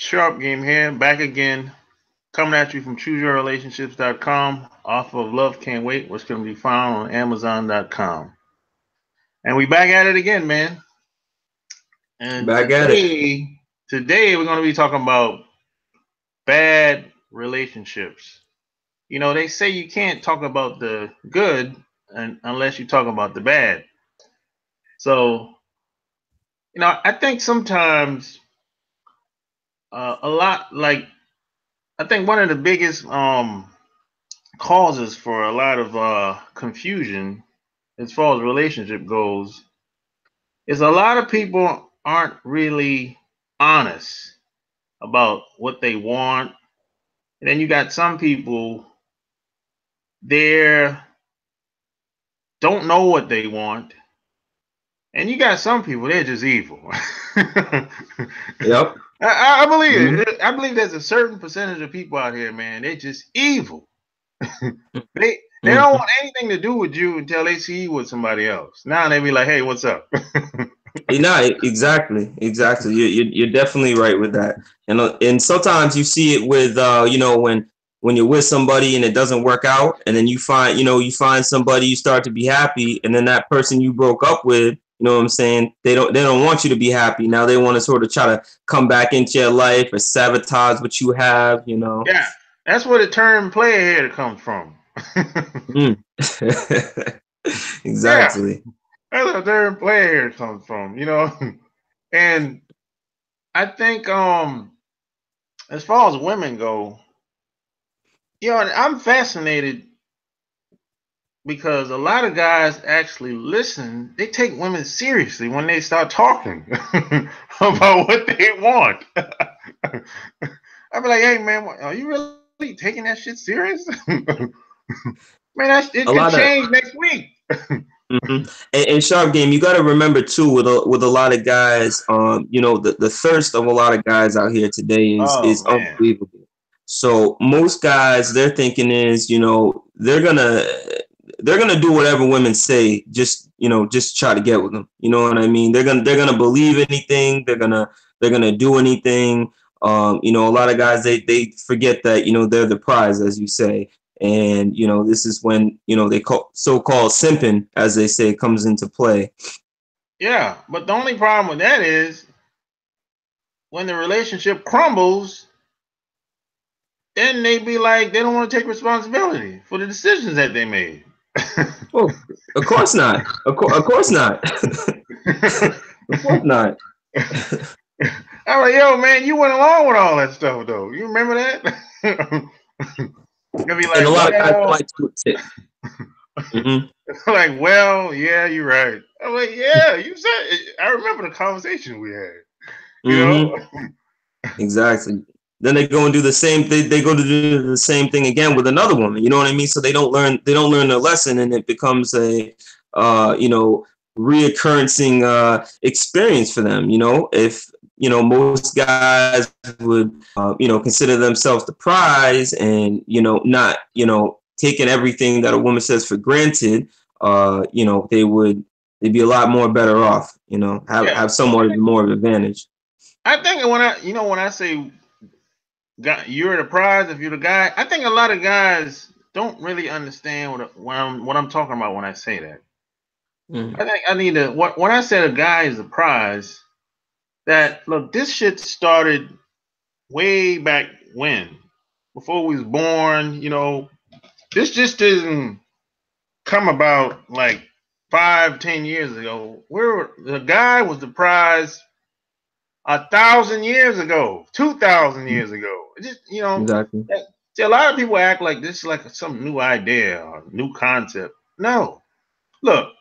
Sharp Game here, back again, coming at you from chooseyourrelationships.com, off of Love Can't Wait, which can be found on Amazon.com. And we back at it again, man. And Back at it. today we're going to be talking about bad relationships. You know, they say you can't talk about the good unless you talk about the bad. So, I think sometimes a lot like I think one of the biggest causes for a lot of confusion as far as relationship goes is a lot of people aren't really honest about what they want. And then you got some people there don't know what they want. And you got some people they're just evil. Yep. I believe Mhm. it. I believe there's a certain percentage of people out here, man. They're just evil. They don't Mhm. want anything to do with you until they see you with somebody else. Now they be like, "Hey, what's up?" No, exactly. You're definitely right with that. And sometimes you see it with when you're with somebody and it doesn't work out, and then you find somebody, you start to be happy, and then that person you broke up with, you know what I'm saying? They don't want you to be happy. Now they want to sort of try to come back into your life or sabotage what you have. Yeah, that's where the term "player hater" comes from. Mm. Yeah, Exactly. that's where the term "player hater" comes from. And I think as far as women go, I'm fascinated because a lot of guys actually listen. They take women seriously when they start talking about what they want. I'd be like, "Hey, man, are you really taking that shit serious?" Man, it A could lot of change next week. And sharp game, you got to remember too, with a lot of guys, the thirst of a lot of guys out here today is Oh man. unbelievable. So most guys, their thinking is, they're gonna do whatever women say, just try to get with them. You know what I mean? They're gonna believe anything. They're gonna do anything. A lot of guys, they forget that they're the prize, as you say. And this is when they call so-called simping, as they say, comes into play. Yeah, but the only problem with that is when the relationship crumbles, then they be like they don't want to take responsibility for the decisions that they made. Oh, of course not. Of course not. Of course not. I'm like, yo, man, you went along with all that stuff though. You remember that? You'll be And a like, lot of guys well, like to sit. Hmm. like, well, yeah, you're right. I'm like, yeah, you said. I remember the conversation we had. You Hmm. know? Exactly. Then they go and do the same. They go to do the same thing again with another woman. You know what I mean? So they don't learn. They don't learn their lesson, and it becomes a, reoccurring experience for them. If most guys would consider themselves the prize, and not taking everything that a woman says for granted, they'd be a lot more better off. Yeah. Have somewhat more of an advantage. I think when I say you're the prize if you're the guy, I think a lot of guys don't really understand what I'm talking about when I say that. Mm. I think I need to when I said a guy is the prize. That look, this shit started way back when, before we was born. This just didn't come about like 5, 10 years ago. The guy was the prize 1,000 years ago, 2,000 years ago. It just Exactly. see, a lot of people act like this is like some new idea or new concept. No, look,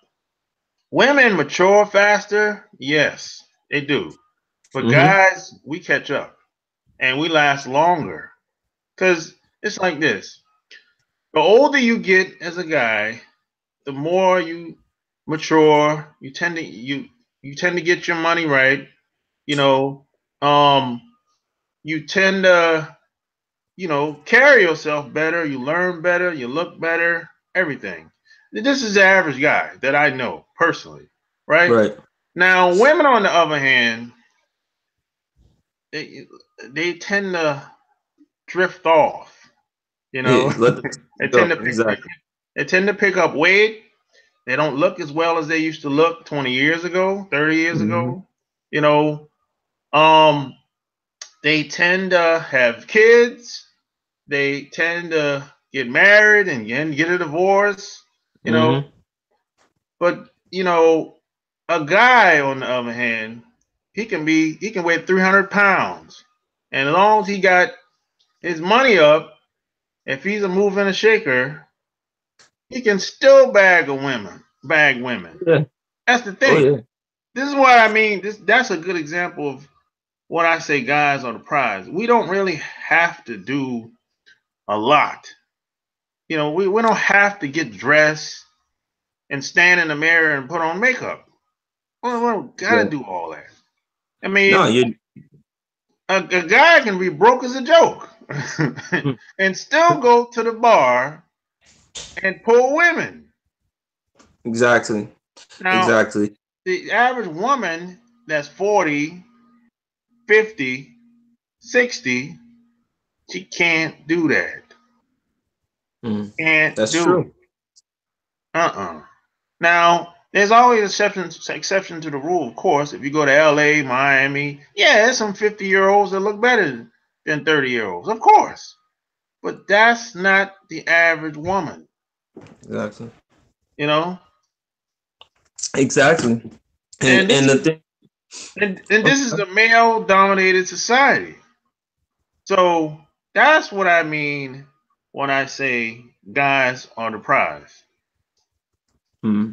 women mature faster. Yes, they do. But Hmm. guys, we catch up and we last longer. Because it's like this: the older you get as a guy, the more you mature. You tend to get your money right. You know, um, you tend to carry yourself better. You learn better. You look better. Everything. This is the average guy that I know personally, right? Right. Now, women on the other hand, they, they tend to drift off. You know, Yeah, let them they tend go. to pick Exactly. they tend to pick up weight. They don't look as well as they used to look 20 years ago, 30 years Hmm. ago. You know, um, they tend to have kids. They tend to get married and get a divorce. You know, Hmm. but a guy on the other hand, he can weigh 300 pounds, and as long as he got his money up, if he's a mover and a shaker, he can still bag women. Yeah. That's the Oh thing. yeah. This is what I mean. That's a good example of what I say guys are the prize. We don't really have to do a lot. We don't have to get dressed and stand in the mirror and put on makeup. We don't gotta Yeah. do all that. I No, mean, you. a guy can be broke as a joke and still go to the bar and pull women. Exactly. Now, Exactly. the average woman that's 40, 50, 60, she can't do that. Mm. Can't That's do true. it. Uh-uh. Now, there's always exception to the rule, of course. If you go to LA, Miami, yeah, there's some 50-year-olds that look better than 30-year-olds, of course. But that's not the average woman, Exactly. you know? Exactly. And this And the is thing. and this is Okay. a male dominated society. So that's what I mean when I say guys are the prize. Hmm.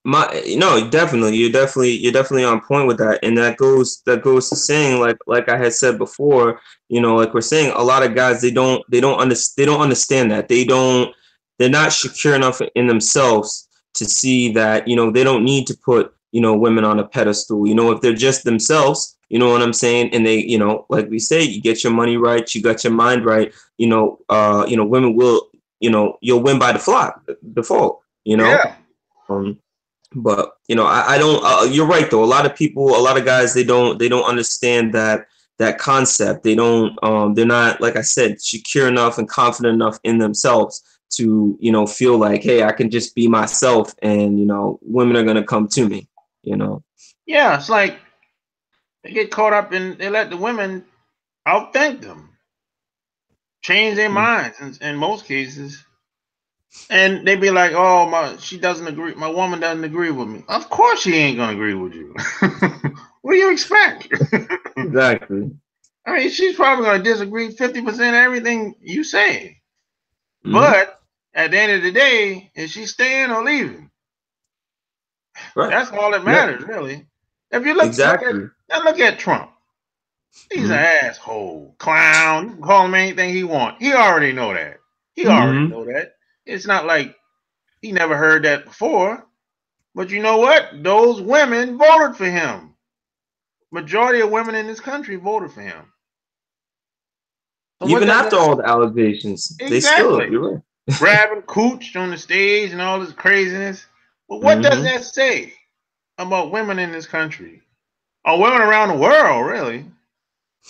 No, definitely, you're definitely on point with that, and that goes to saying, like I had said before, like we're saying, a lot of guys, they don't understand that they're not secure enough in themselves to see that they don't need to put women on a pedestal. If they're just themselves, you know what I'm saying, and they like we say, you get your money right, you got your mind right, women will, you'll win by default. Yeah. um, but I don't. You're right though. A lot of people, a lot of guys, they don't understand that concept. They don't. They're not, like I said, secure enough and confident enough in themselves to feel like, hey, I can just be myself, and women are gonna come to me. You know. Yeah, it's like they get caught up in they let the women outthink them, change their Mm. minds in most cases. And they be like, "Oh, she doesn't agree. My woman doesn't agree with me." Of course, she ain't gonna agree with you. What do you expect? Exactly. I mean, she's probably gonna disagree 50% of everything you say. Hmm. But at the end of the day, is she staying or leaving? Right. That's all that Yeah. matters, really. If you Exactly. look at Trump. He's an Hmm. asshole, clown. You can call him anything he want. He already know that. He already Hmm. know that. It's not like he never heard that before. But you know what? Those women voted for him. Majority of women in this country voted for him. So what Even does after that all the allegations, they still. exactly You're right. grabbing cooch on the stage and all this craziness? But what does Hmm. that say about women in this country or women around the world? Really,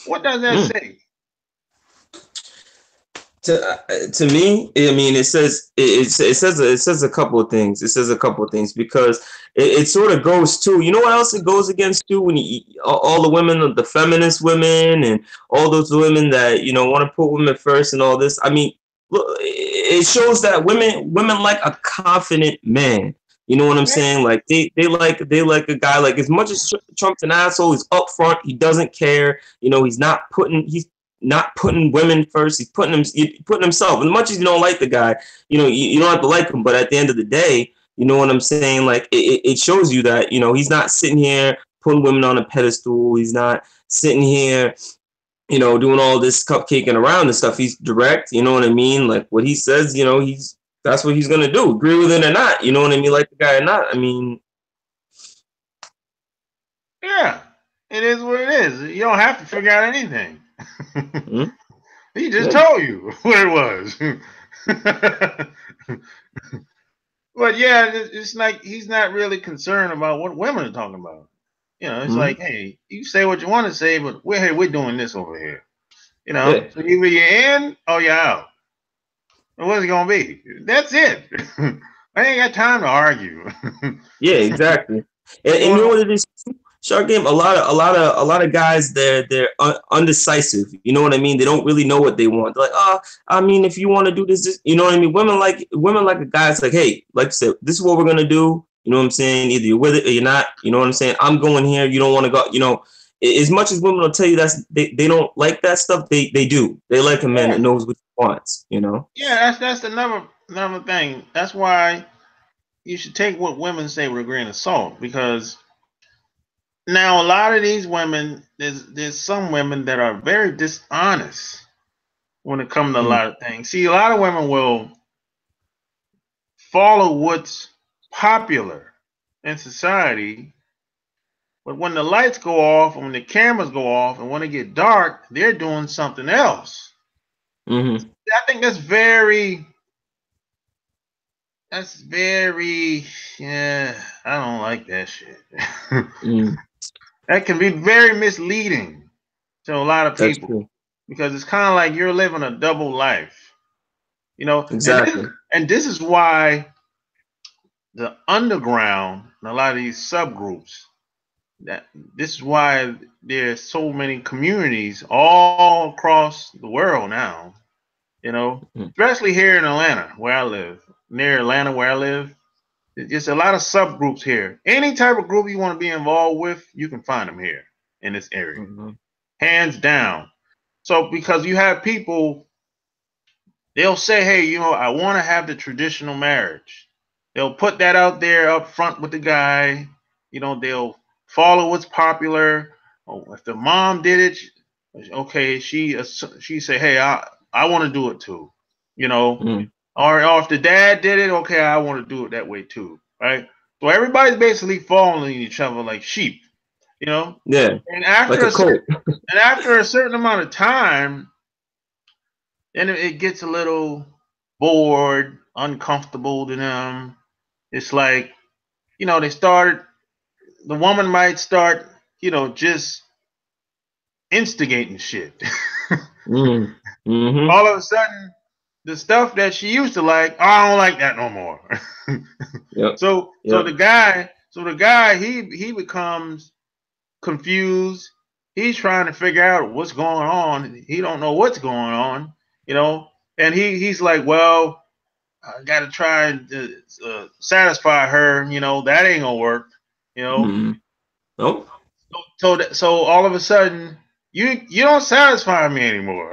what does that say? To me, I mean, it says a couple of things. It says a couple of things because it sort of goes to, what else it goes against too, when all the women, the feminist women, and all those women that want to put women first and all this. I mean, look, it shows that women like a confident man. You know what I'm saying? Like they like a guy, like, as much as Trump's an asshole, he's upfront. He doesn't care. He's not putting women first. He's putting himself. As much as you don't like the guy, you don't have to like him. But at the end of the day, you know what I'm saying? Like, it shows you that he's not sitting here putting women on a pedestal. He's not sitting here, doing all this cupcaking around and stuff. He's direct. You know what I mean? Like, what he says, that's what he's gonna do. Agree with it or not. You know what I mean? Like the guy or not. I mean. Yeah, it is what it is. You don't have to figure out anything. Hmm. He just Yeah. told you what it was. But yeah, it's like he's not really concerned about what women are talking about. It's Mm-hmm. like, hey, you say what you want to say, but we're doing this over here. Yeah. So either you're in or you're out. And what's it gonna be? That's it. I ain't got time to argue. Yeah, exactly. You And you know want what it is? Shark Game. A lot of guys. They're undecisive. You know what I mean? They don't really know what they want. They're like, oh, I mean, if you want to do this, you know what I mean? Women like a guy. It's like, hey, like I said, this is what we're gonna do. You know what I'm saying? Either you're with it or you're not. You know what I'm saying? I'm going here. You don't want to go. As much as women will tell you they don't like that stuff, they do. They like a man yeah, that knows what he wants. yeah. That's another thing. That's why you should take what women say with a grain of salt, because now a lot of these women, there's some women that are very dishonest when it comes to a Mm, lot of things. See, a lot of women will follow what's popular in society, but when the lights go off, and when the cameras go off, and when it get dark, they're doing something else. mm-hmm. I think that's very, yeah, I don't like that shit. Mm, That can be very misleading to a lot of that's people, true. because it's kind of like you're living a double life, and Exactly. this is why the underground and a lot of these subgroups, that this is why there's so many communities all across the world now, Mm, especially here in Atlanta where I live, near Atlanta where I live. There's a lot of subgroups here. Any type of group you want to be involved with, you can find them here in this area, mhm, hands down. So because you have people, they'll say, hey, I want to have the traditional marriage. They'll put that out there up front with the guy. They'll follow what's popular. Oh, if the mom did it, okay, she say, hey, I want to do it too. You know, mm. or if the dad did it, okay, I want to do it that way too, right? So everybody's basically following each other like sheep, you know. Yeah, And like after a a certain cult. and after a certain amount of time, then it gets a little bored, uncomfortable to them. It's like, they started, the woman might start, just instigating shit. Mm, mm-hmm. All of a sudden, the stuff that she used to like, oh, I don't like that no more. Yep. So Yep. the guy, he becomes confused. He's trying to figure out what's going on. He don't know what's going on, you know. And he's like, well, I got to try to satisfy her. That ain't gonna work. You know. Mm. Nope. So all of a sudden, you don't satisfy me anymore.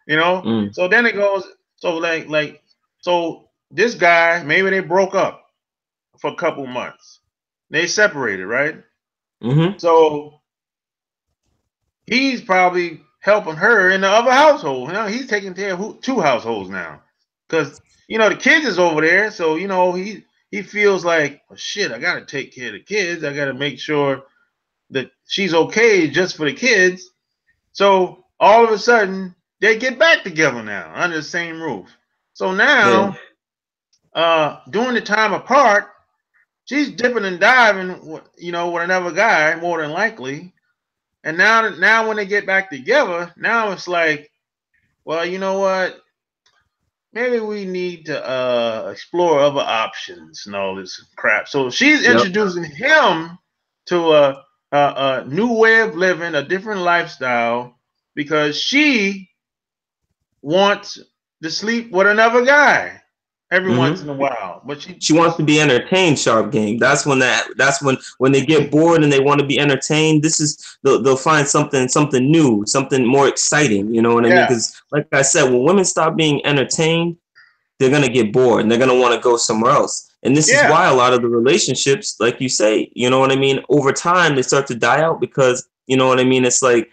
Mm. So then it goes. So so this guy, maybe they broke up for a couple months. They separated, right? Mm-hmm. So he's probably helping her in the other household. He's taking care of two households now, because the kids is over there. So he feels like, well, shit, I gotta take care of the kids. I gotta make sure that she's okay just for the kids. So all of a sudden they get back together now under the same roof. So Yeah. now, during the time apart, she's dipping and diving, with another guy, more than likely. And now when they get back together, now it's like, well, you know what? Maybe we need to explore other options and all this crap. So she's Yep. introducing him to a new way of living, a different lifestyle, because she wants to sleep with another guy every once Mm-hmm. in a while. But she, She wants to be entertained. Sharp Game. That's when they get bored and they want to be entertained. They'll find something new, something more exciting. You know what I mean? yeah, Because like I said, when women stop being entertained, they're gonna get bored and they're gonna want to go somewhere else. And this is yeah, why a lot of the relationships, like you say, you know what I mean, over time they start to die out because you know what I mean. It's like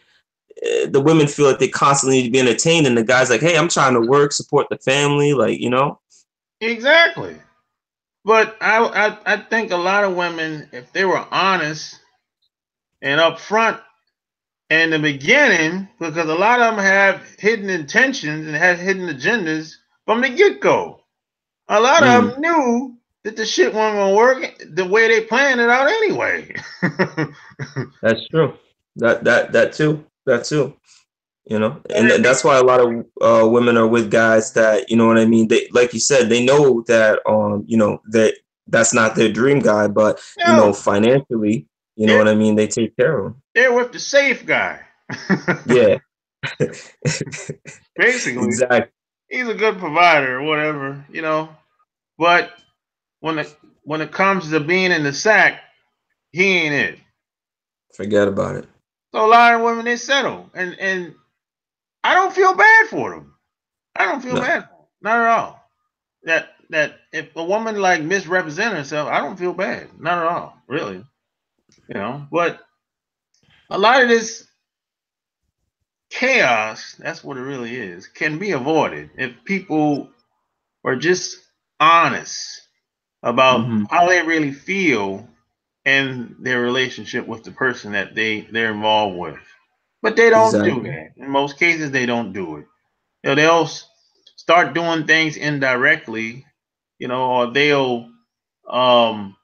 the women feel like they constantly need to be entertained, and the guy's like, "Hey, I'm trying to work, support the family," like you know. exactly. But I think a lot of women, if they were honest and upfront in the beginning, because a lot of them have hidden intentions and had hidden agendas from the get go. A lot of Mm, them knew that the shit wasn't gonna work the way they planned it out anyway. That's true. That too. That too. You know, But and it be, that's why a lot of women are with guys that, you know what I mean. They, like you said, they know that you know, that that's not their dream guy, but you know, no, financially, you know they're what I mean. They take care of him. they're with the safe guy. Yeah. Basically, Exactly. he's a good provider or whatever, you know. But when it comes to being in the sack, he ain't it. Forget about it. So a lot of women they settle, and I don't feel bad for them. I don't feel No. bad for them, not at all. That if a woman like misrepresents herself, I don't feel bad, not at all, really. You know, but a lot of this chaos, that's what it really is, can be avoided if people are just honest about Hmm. how they really feel in their relationship with the person that they're involved with. But they don't do Exactly. that. In most cases, they don't do it. You know, they'll start doing things indirectly, you know, or they'll um,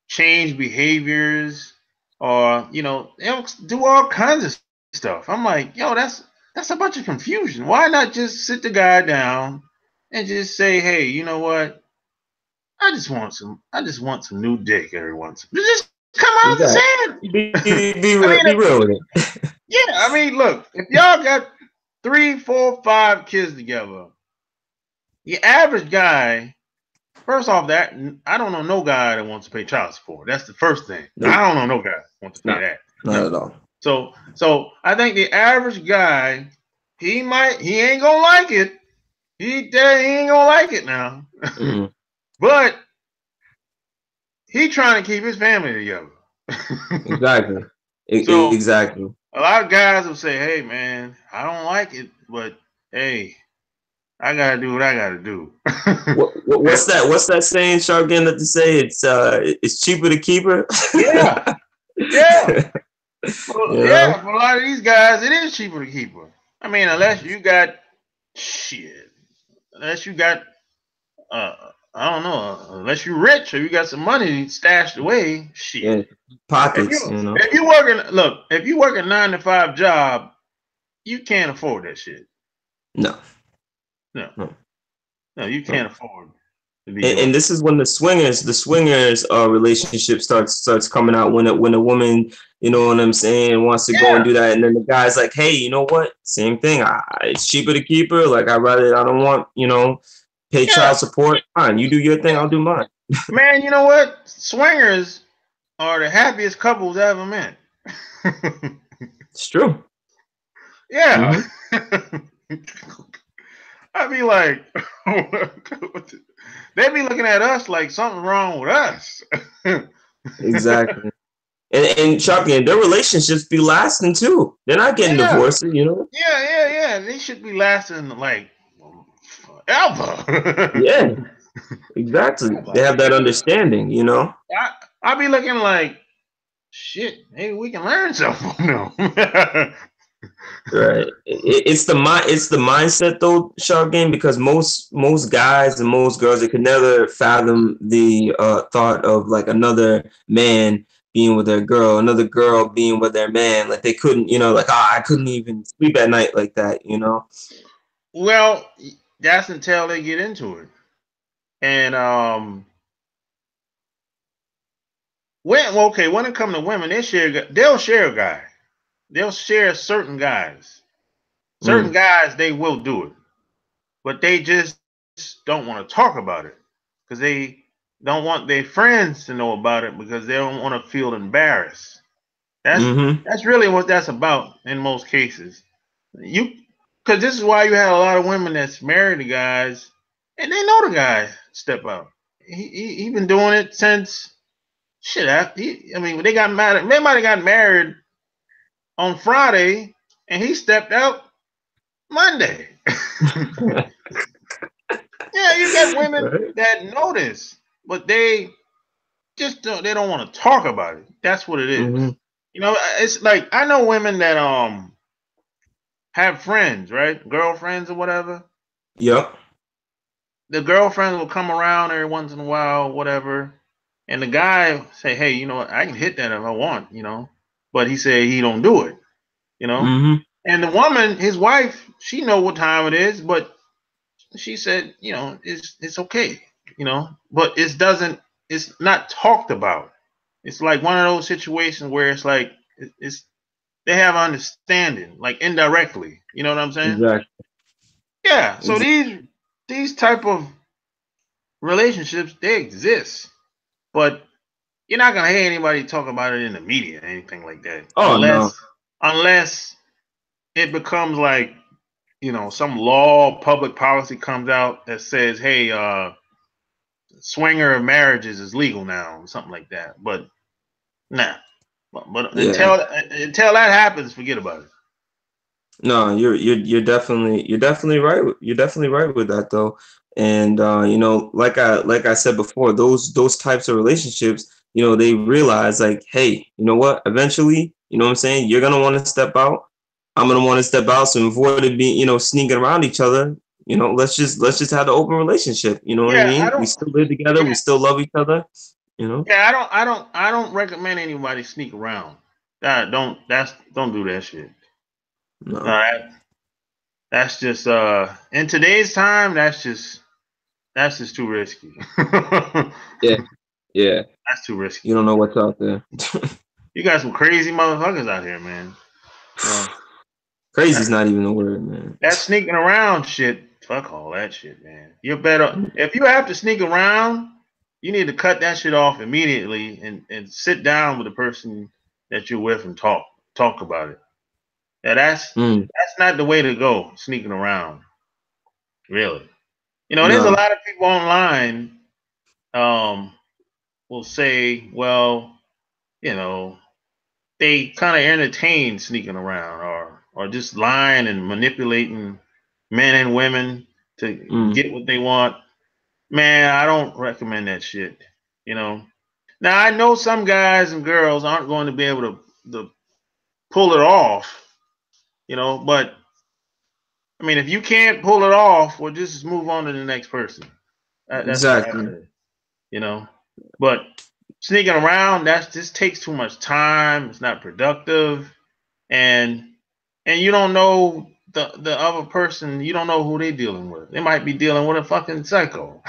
change behaviors, or you know, they'll do all kinds of stuff. I'm like, yo, that's a bunch of confusion. Why not just sit the guy down and just say, hey, you know what? I just want some new dick every once. Just come out and say Exactly. it. I mean, Be real with it. yeah. I mean, look, if y'all got 3, 4, 5 kids together, the average guy. First off, that I don't know no guy that wants to pay child support. That's the first thing. I Nope. don't know no guy that wants to pay Not that. not No. at all. So I think the average guy, he ain't gonna like it. He ain't gonna like it now. Hmm. But he trying to keep his family together. Exactly. So Exactly. a lot of guys will say, "Hey, man, I don't like it, but hey, I gotta do what I gotta do." What's that saying, Shargan, that they say it's cheaper to keep her? Yeah, yeah, well, You know? yeah. For a lot of these guys, it is cheaper to keep her. I mean, unless you got shit, unless you got uh, I don't know, unless you're rich or you got some money stashed away, shit. Yeah. Pockets, you know. If you working, look, if you work a 9 to 5 job, you can't afford that shit. No. No, No. no, you No. can't afford to be doing And this is when the swingers relationship starts coming out, when a woman, you know what I'm saying, wants to it. go and Yeah, do that, and then the guy's like, hey, you know what, same thing, it's cheaper to keep her, like I don't want, you know, pay yeah, child support, fine, you do your thing, I'll yeah. do mine. Man, you know what? Swingers are the happiest couples I ever met. It's true. Yeah. Hmm. I'd be like, they'd be looking at us like something wrong with us. Exactly. And shocking, their relationships be lasting too, they're not getting Yeah, divorced, you know. yeah. They should be lasting like forever. Yeah, exactly, I'm they like, have that understanding, you know. I'll be looking like, shit, maybe we can learn something from them. Right. It's the mindset though, Shark Game, because most guys and most girls, they could never fathom the thought of like another man being with their girl, another girl being with their man. Like they couldn't, you know, like I couldn't even sleep at night like that, you know. Well, that's until they get into it. And when it comes to women, they'll share a guy. They'll share certain guys. Certain Mm. guys they will do it, but they just don't want to talk about it because they don't want their friends to know about it because they don't want to feel embarrassed. That's Mm-hmm. that's really what that's about in most cases. You because this is why you have a lot of women that's married to guys and they know the guy step out. He been doing it since shit. I mean, when they got married, they might have got married on Friday and he stepped out Monday. Yeah, you got women Right. that know this, but they just they don't want to talk about it. That's what it is. Mm-hmm. You know, it's like I know women that have friends, right? Girlfriends or whatever. Yep. the girlfriend will come around every once in a while, whatever, and the guy say, "Hey, you know what? I can hit that if I want, you know," but he said he don't do it, you know. Mm-hmm. And the woman, his wife, she know what time it is, but she said, you know, it's okay, you know, but it doesn't. It's not talked about. It's like one of those situations where it's like it's they have understanding, like indirectly. You know what I'm saying? Exactly. Yeah. So Exactly. these type of relationships they exist, but you're not gonna hear anybody talk about it in the media or anything like that, Oh no. unless it becomes like some law, public policy comes out that says, hey, swinger marriages is legal now, or something like that. But nah. But Yeah. until that happens, forget about it. No, you're definitely right. You're definitely right with that though. And like I said before, those types of relationships, they realize like, hey, you know what? Eventually, you know what I'm saying? You're gonna want to step out. I'm gonna want to step out. So avoid it being, sneaking around each other. Let's just have the open relationship. You know what I Yeah, I mean? We don't. still live together. We Yeah, still love each other. You know? yeah, I don't recommend anybody sneak around. Don't do that shit. No, No. that's just in today's time. That's just too risky. Yeah. Yeah. That's too You risky. don't know what's out there. You got some crazy motherfuckers out here, man. You know Crazy's that not even a word, man. that sneaking around shit. Fuck all that shit, man. You're better if you have to sneak around. You need to cut that shit off immediately and sit down with the person that you're with and talk about it. Yeah, Mm, that's not the way to go. Sneaking around, really. There's a no. lot of people online um will say, well, you know, they kind of entertain sneaking around or just lying and manipulating men and women to Mm, get what they want. Man, I don't recommend that shit. You know. Now I know some guys and girls aren't going to be able to pull it off. But I mean, if you can't pull it off, well, just move on to the next person. That's what I exactly. say. You know. But sneaking around, that just takes too much time. It's not productive, and you don't know the other person. You don't know who they're dealing with. They might be dealing with a fucking psycho.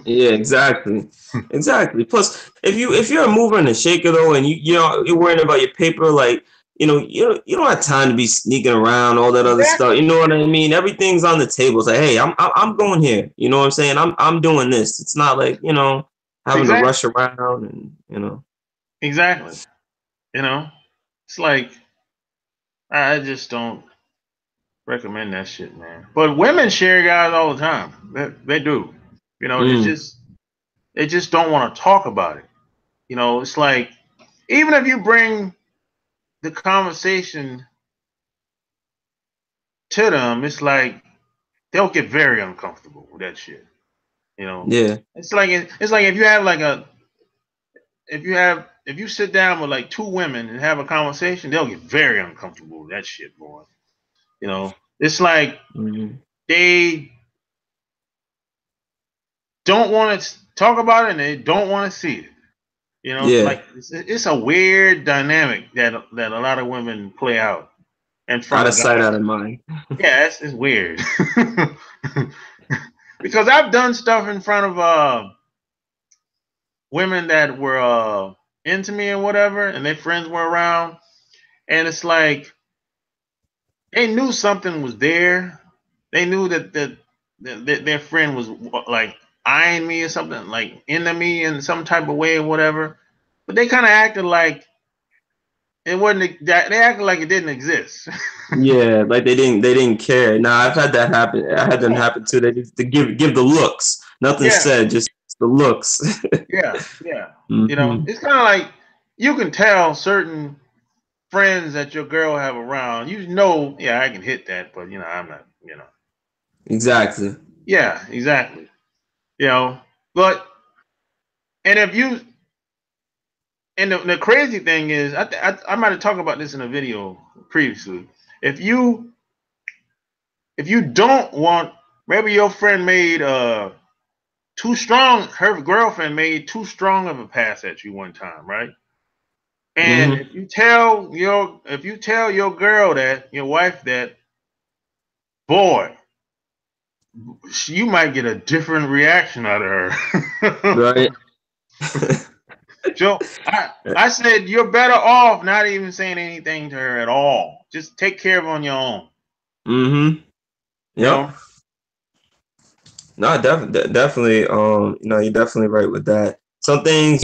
Yeah, exactly. Exactly. Plus, if you're a mover and a shaker though, and you're worrying about your paper, like you don't have time to be sneaking around all that other stuff. Exactly. You know what I mean? Everything's on the table. It's like, hey, I'm going here. You know what I'm saying? I'm doing this. It's not like having to Exactly. rush around and. Exactly. You know, it's like I just don't recommend that shit, man. But women share guys all the time. They do. They Mm, just don't want to talk about it. It's like even if you bring the conversation to them, it's like they'll get very uncomfortable with that shit. You know, yeah. it's like if you have like a if you sit down with like two women and have a conversation, they'll get very uncomfortable with that shit, boy. It's like Mm, they don't want to talk about it and they don't want to see it. yeah. Like it's a weird dynamic that a lot of women play out in front Out of of sight, guys. out of mind. Yeah, it's weird. Because I've done stuff in front of women that were into me and whatever, and their friends were around, and it's like they knew something was there. They knew that their friend was like eyeing me or something, like into me in some type of way or whatever. But they kind of acted like it wasn't. They acted like it didn't exist. Yeah, like they didn't care. Nah, I've had that happen. I had them Yeah, happen too. They just to give the looks. Nothing yeah, said, just the looks. yeah, yeah. Hmm. It's kind of like you can tell certain friends that your girl have around. Yeah, I can hit that, but I'm not. Exactly. Yeah, exactly. You know, but and if you and the crazy thing is, I might have talked about this in a video previously. If you don't want, maybe your friend made too strong. Her girlfriend made too strong of a pass at you one time, right? And Mm-hmm. if you tell your girl that, your wife that, boy, you might get a different reaction out of her. Right. So I said you're better off not even saying anything to her at all. Just take care of it on your own. Mm-hmm. You Yep. know? No, definitely. You're definitely right with that. Some things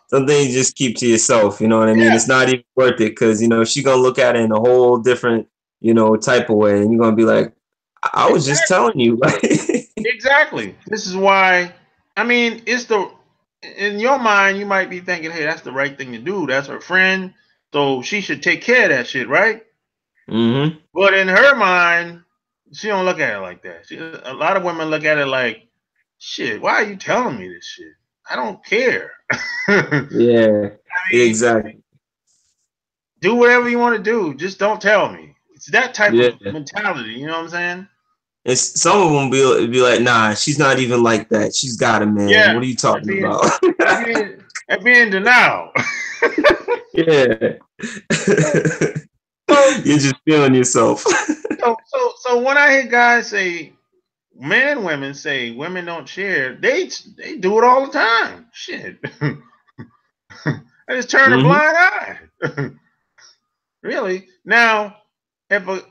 some things you just keep to yourself. You know what I mean? Yeah, It's not even worth it because she's gonna look at it in a whole different, type of way, and you're gonna be like, I was just exactly. telling you, like, Exactly. This is why. I mean, it's the in your mind you might be thinking, hey, that's the right thing to do. That's her friend, so she should take care of that shit, right? mm-hmm. But in her mind, she don't look at it like that. A lot of women look at it like, shit, why are you telling me this shit? I don't care. I Yeah, mean, exactly. do whatever you want to do. Just don't tell me. It's that type Yeah. of mentality. You know what I'm saying? It's some of them be like, nah, she's not even like that. She's got a man. Yeah. What are you And talking being about? and being and being in denial. Yeah. so You're just feeling yourself. so when I hear guys say, men and women say women don't share, they do it all the time. Shit. I just turn a Hmm. blind eye. Really? Now, if the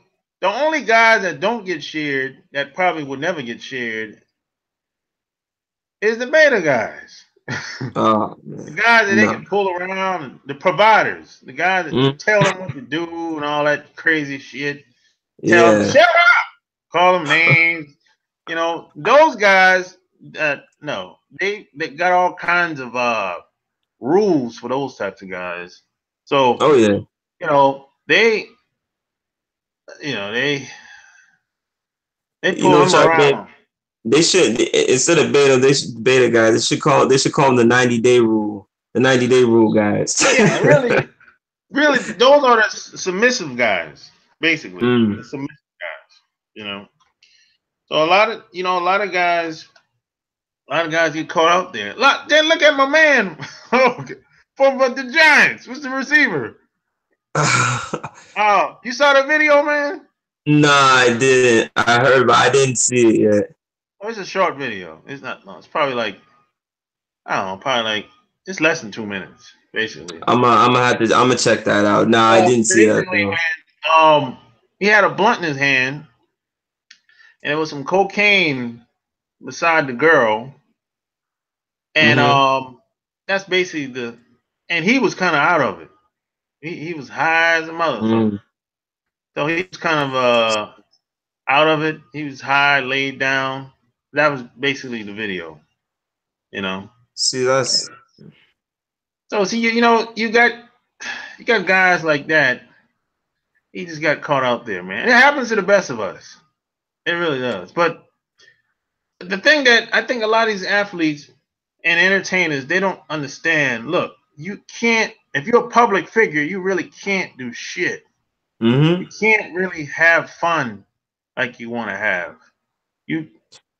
only guys that don't get shared, that probably would never get shared, is the beta guys. Oh The man. guys that they No. can pull around, the providers, the guys that Mm, tell them what to do and all that crazy shit. Tell them, yeah. shut up, call them names. Those guys, no, they got all kinds of rules for those types of guys. So, Oh yeah. you know, they, they pull them Chuck, around. they should, instead of beta guys, they should call them the 90-day rule. The 90-day rule guys. Yeah, really, really, those are the submissive guys, basically. The Mm. submissive guys, you know. So a lot of guys get caught out there. Then look at my man from the Giants. What's the receiver? Oh, you saw the video, man? Nah, I didn't. I heard, but I didn't see it yet. Oh, it's a short video. It's not. No, it's probably like, I don't know. Probably like, it's less than 2 minutes, basically. I'm gonna check that out. Nah, I So didn't see that basically, though. man, he had a blunt in his hand, and there was some cocaine beside the girl, and Mm-hmm. that's basically and he was kind of out of it. He was high as a mother, so Mm. he was kind of out of it. He was high, laid down. That was basically the video, you know. See, that's So see, you got guys like that. He just got caught out there, man. It happens to the best of us. It really does. But the thing that I think a lot of these athletes and entertainers, they don't understand. Look, you can't, if you're a public figure, you really can't do shit. You mm-hmm. can't really have fun like you want to have. You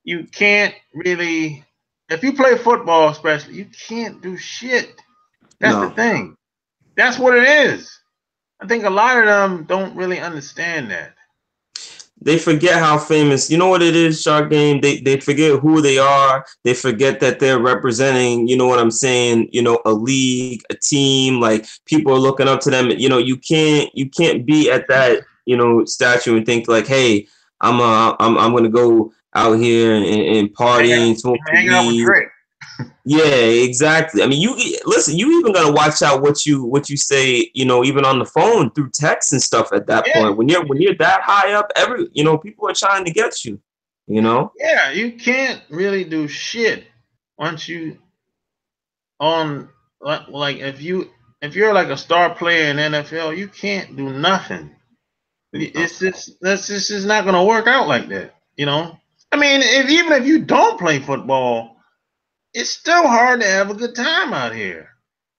you can't really, if you play football especially, you can't do shit. That's the No. thing. That's what it is. I think a lot of them don't really understand that. They forget how famous. You know what it is, Shark Game? They forget who they are. They forget that they're representing, you know what I'm saying, a league, a team, like people are looking up to them. You can't be at that, statue and think like, hey, I'm gonna go out here and Hang out, party and smoke hanging out with weed. Drake. Yeah, exactly. I mean, you listen. You even gotta watch out what you say. Even on the phone through text and stuff. At that Yeah, point, when you're that high up, people are trying to get you. You know. yeah. You can't really do shit once you on like if you're like a star player in NFL, you can't do nothing. It's just that's just not gonna work out like that. I mean, even if you don't play football, it's still hard to have a good time out here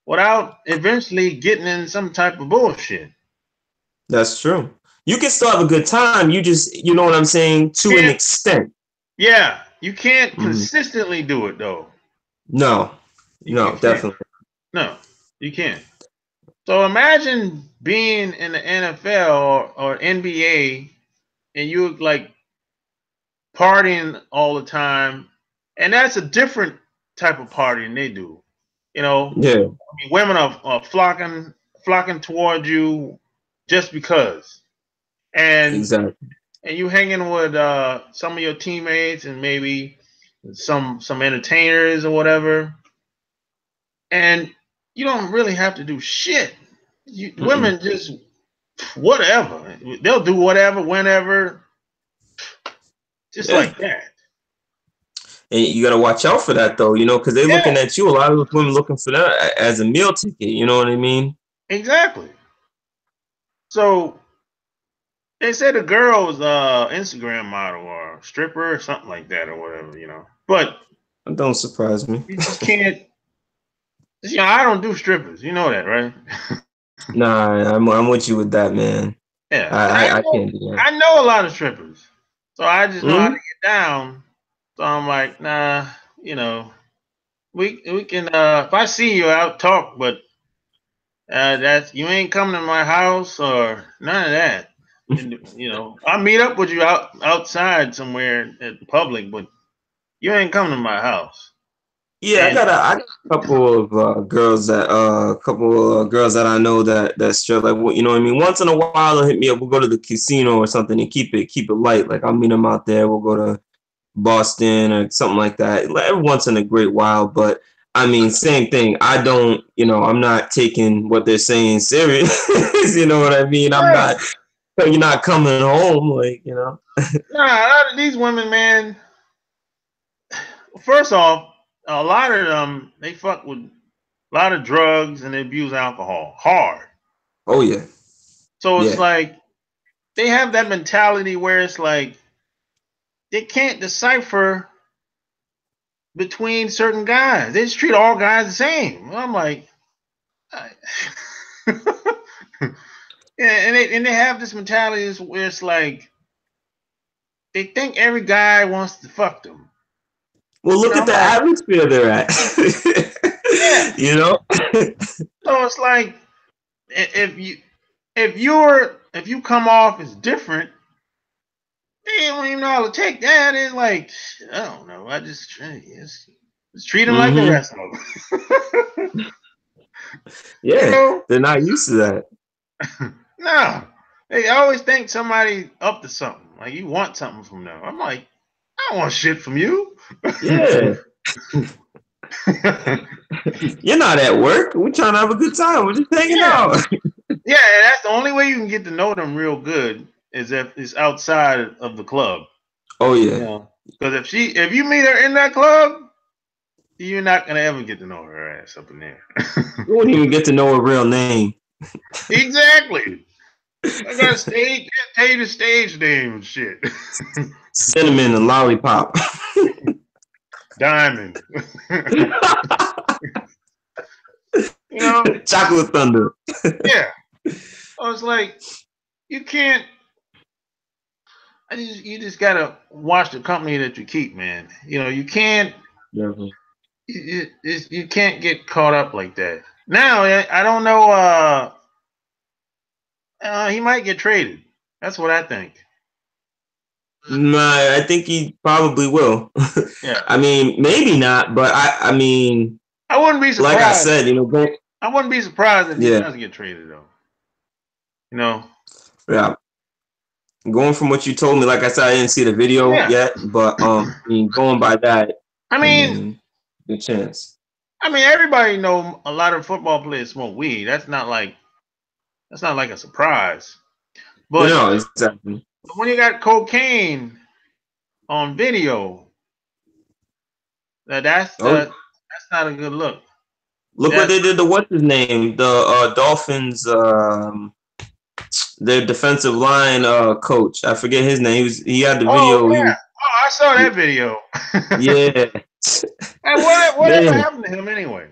without eventually getting in some type of bullshit. That's true. You can still have a good time. You just, you know what I'm saying, to an Can't. extent. Yeah. You can't Mhm. consistently do it though. No, You no, can't. definitely. No, you can't. So imagine being in the NFL or NBA and you're like partying all the time, and that's a different type of partying they do. You know, Yeah, I mean, women are flocking toward you just because, and exactly. you hanging with some of your teammates and maybe some entertainers or whatever, and you don't really have to do shit. Mm-mm. Women just whatever, they'll do whatever, whenever, just Yeah, like that. and you got to watch out for that though, because they're Yeah, looking at you. A lot of those women looking for that as a meal ticket. You know what I mean? exactly. So they said the girl was Instagram model or stripper or something like that or whatever. But That don't surprise me. you just can't. I don't do strippers. You know that, right? Nah, I'm with you with that, man. Yeah, but I can't do that. I know a lot of strippers, so I just know how to Hmm. get down. So I'm like, nah, we can. If I see you out, talk, but that's you ain't coming to my house or none of that. And I'll meet up with you outside somewhere at the public, but you ain't coming to my house. Yeah, And I got a couple of girls that I know that's straight. Like, you know what I mean. Once in a while, they'll hit me up. We'll go to the casino or something and keep it light. Like I'll meet them out there. We'll go to Boston or something like that. Like, every once in a great while, but I mean, same thing. I don't, I'm not taking what they're saying serious. You know what I mean? I'm yeah, not. You're not coming home, like. nah, a lot of these women, man. First off, a lot of them they fuck with a lot of drugs and they abuse alcohol hard. Oh yeah, So it's yeah. like they have that mentality where it's like they can't decipher between certain guys. They just treat all guys the same. I'm like, yeah, and they have this mentality where it's like they think every guy wants to fuck them. Well, look at I'm the like, atmosphere they're at. yeah. you know. So it's like if you come off as different, they don't even know how to take that. It's like I don't know. I just treat them like the Hmm. rest of them. you Yeah, know? they're not used to that. No, they always think somebody up to something. Like you want something from them. I'm like, I don't want shit from you. Yeah, you're not at work. We're trying to have a good time. We're just hanging Yeah, out. yeah. That's the only way you can get to know them real good is if it's outside of the club. Oh You yeah. know, because if you meet her in that club, you're not gonna ever get to know her ass up in there. You won't even get to know her real name. Exactly. I got stage tell you the stage name and shit. Cinnamon and lollipop. Diamond. you know? Chocolate thunder. Yeah. I was like, you can't you just gotta watch the company that you keep, man. You can't Definitely. you can't get caught up like that. Now I don't know he might get traded. That's what I think. Nah, I think he probably will. Yeah. I mean, maybe not, but I mean, I wouldn't be like I surprised. said, I wouldn't be surprised if he yeah, doesn't get traded though. You know? yeah. Going from what you told me, like I said, I didn't see the video Yeah. yet, but I mean, going by that, I I mean, mean, good chance. everybody know a lot of football players smoke weed. That's not like a surprise. You But know, exactly. when you got cocaine on video, Oh, that's not a good look. look what That they did to what's his name, the Dolphins, their defensive line coach. I forget his name. He had the oh video. yeah. Oh, I saw that video. Yeah, And whatever man. happened to him anyway?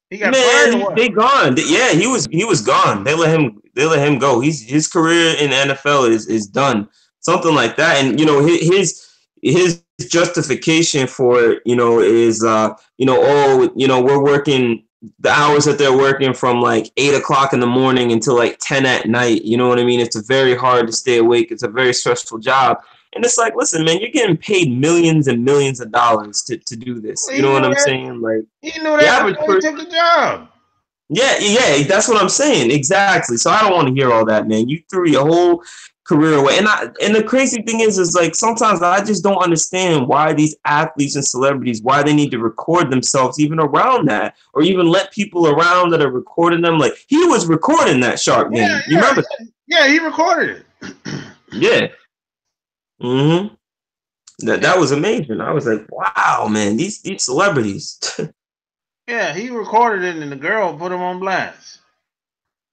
He got Man, fired or what? they gone. Yeah, he was gone. They let him go. His career in the NFL is done. Something like that. And his justification for it, is oh, we're working the hours that they're working from like 8 o'clock in the morning until like 10 at night. You know what I mean? It's very hard to stay awake. It's a very stressful job. And it's like, listen, man, you're getting paid millions and millions of dollars to do this. Well, You know what I'm saying? Like he knew the that average before he person. took the job. Yeah, that's what I'm saying. Exactly. So I don't want to hear all that, man. You threw your whole career away. And the crazy thing is like sometimes I just don't understand why these athletes and celebrities, why they need to record themselves even around that, or even let people around that are recording them. Like he was recording that Shark game. You remember? Yeah, he recorded it. Yeah. Mm-hmm. That was amazing. I was like, wow, man, these celebrities. Yeah, he recorded it and the girl put him on blast.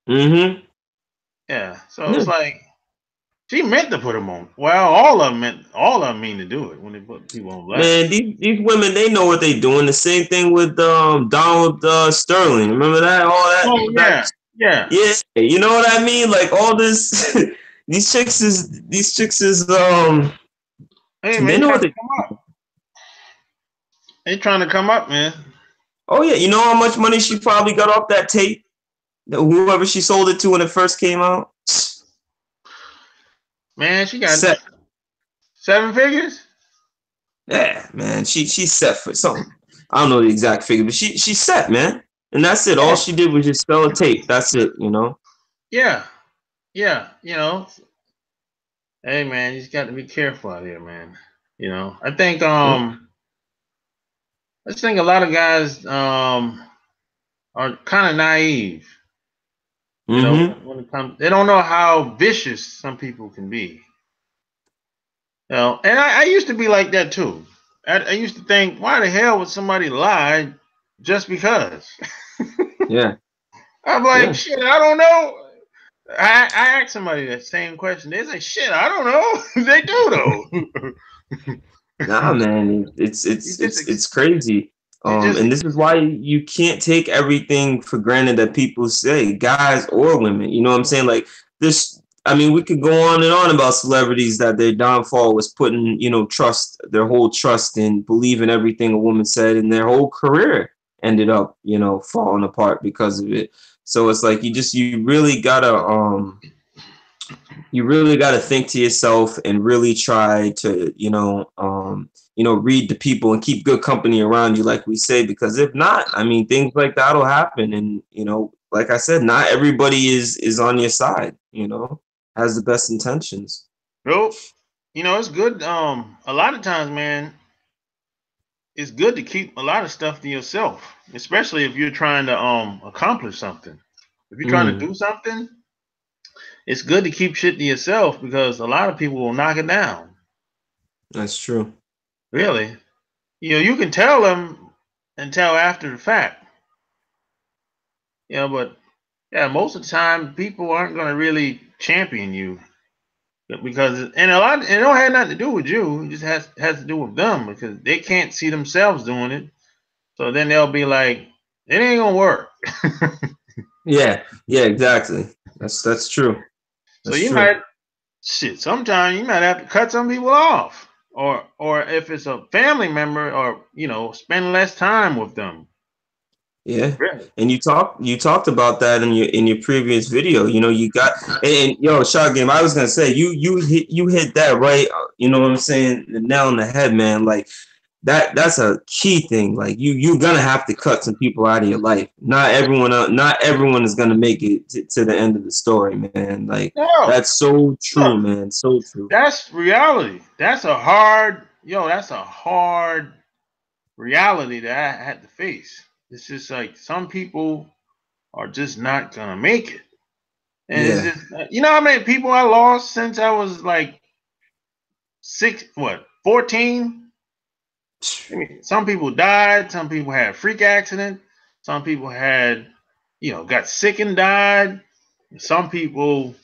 Mm-hmm. Yeah. So it's like she meant to put him on. Well, all of them mean to do it when they put people on blast. Man, these women, they know what they're doing. The same thing with Donald Sterling. Remember that? All that. Oh yeah, yeah. Yeah. You know what I mean? Like all this. these chicks is Hey man, they they know trying what to they. come up. They trying to come up, man. Oh yeah, you know how much money she probably got off that tape? Whoever she sold it to when it first came out. Man, she got Set. 7 figures. Yeah, man. She's set for something. I don't know the exact figure, but she's set, man. And that's it. All she did was just sell a tape. That's it, Yeah, yeah. Hey man, you just got to be careful out here, man. I think I just think a lot of guys are kind of naive. Mm-hmm. When it comes, they don't know how vicious some people can be. And I used to be like that too. I used to think, why the hell would somebody lie just because? Yeah. I'm like, Yeah. shit, I don't know. I asked somebody that same question. They say, shit, I don't know. They do though. Nah, man, it's crazy. you just And this is why you can't take everything for granted that people say, guys or women. You know what I'm saying? Like this. I mean, we could go on and on about celebrities that their downfall was putting, their whole trust in believing everything a woman said, and their whole career ended up, falling apart because of it. So it's like you really got to think to yourself and really try to read the people and keep good company around you, like we say, because if not, I mean, things like that'll happen. And like I said, not everybody is on your side, has the best intentions. nope. It's good. A lot of times, man, it's good to keep a lot of stuff to yourself, especially if you're trying to accomplish something. If you're trying to do something, it's good to keep shit to yourself because a lot of people will knock it down. That's true. Really. You can tell them until after the fact. But yeah, most of the time people aren't going to really champion you because and a lot it don't have nothing to do with you. It just has to do with them because they can't see themselves doing it. So then they'll be like, it ain't gonna work. Yeah, exactly. That's true. So That's you true. might sometimes you might have to cut some people off. Or if it's a family member or spend less time with them. Yeah, Really? and you talked about that in your previous video. You got and yo, shot game. I was gonna say you hit that right. You know what I'm saying? The nail on the head, man. Like that's a key thing. Like you're gonna have to cut some people out of your life. Not everyone is gonna make it to the end of the story, man. Like No. that's so true, Look, man. So true. that's reality. That's a hard reality that I had to face. It's just like some people are just not gonna make it. And it's Yeah. just how many people I lost since I was like 14? I mean, some people died, some people had freak accident, some people had, got sick and died. Some people,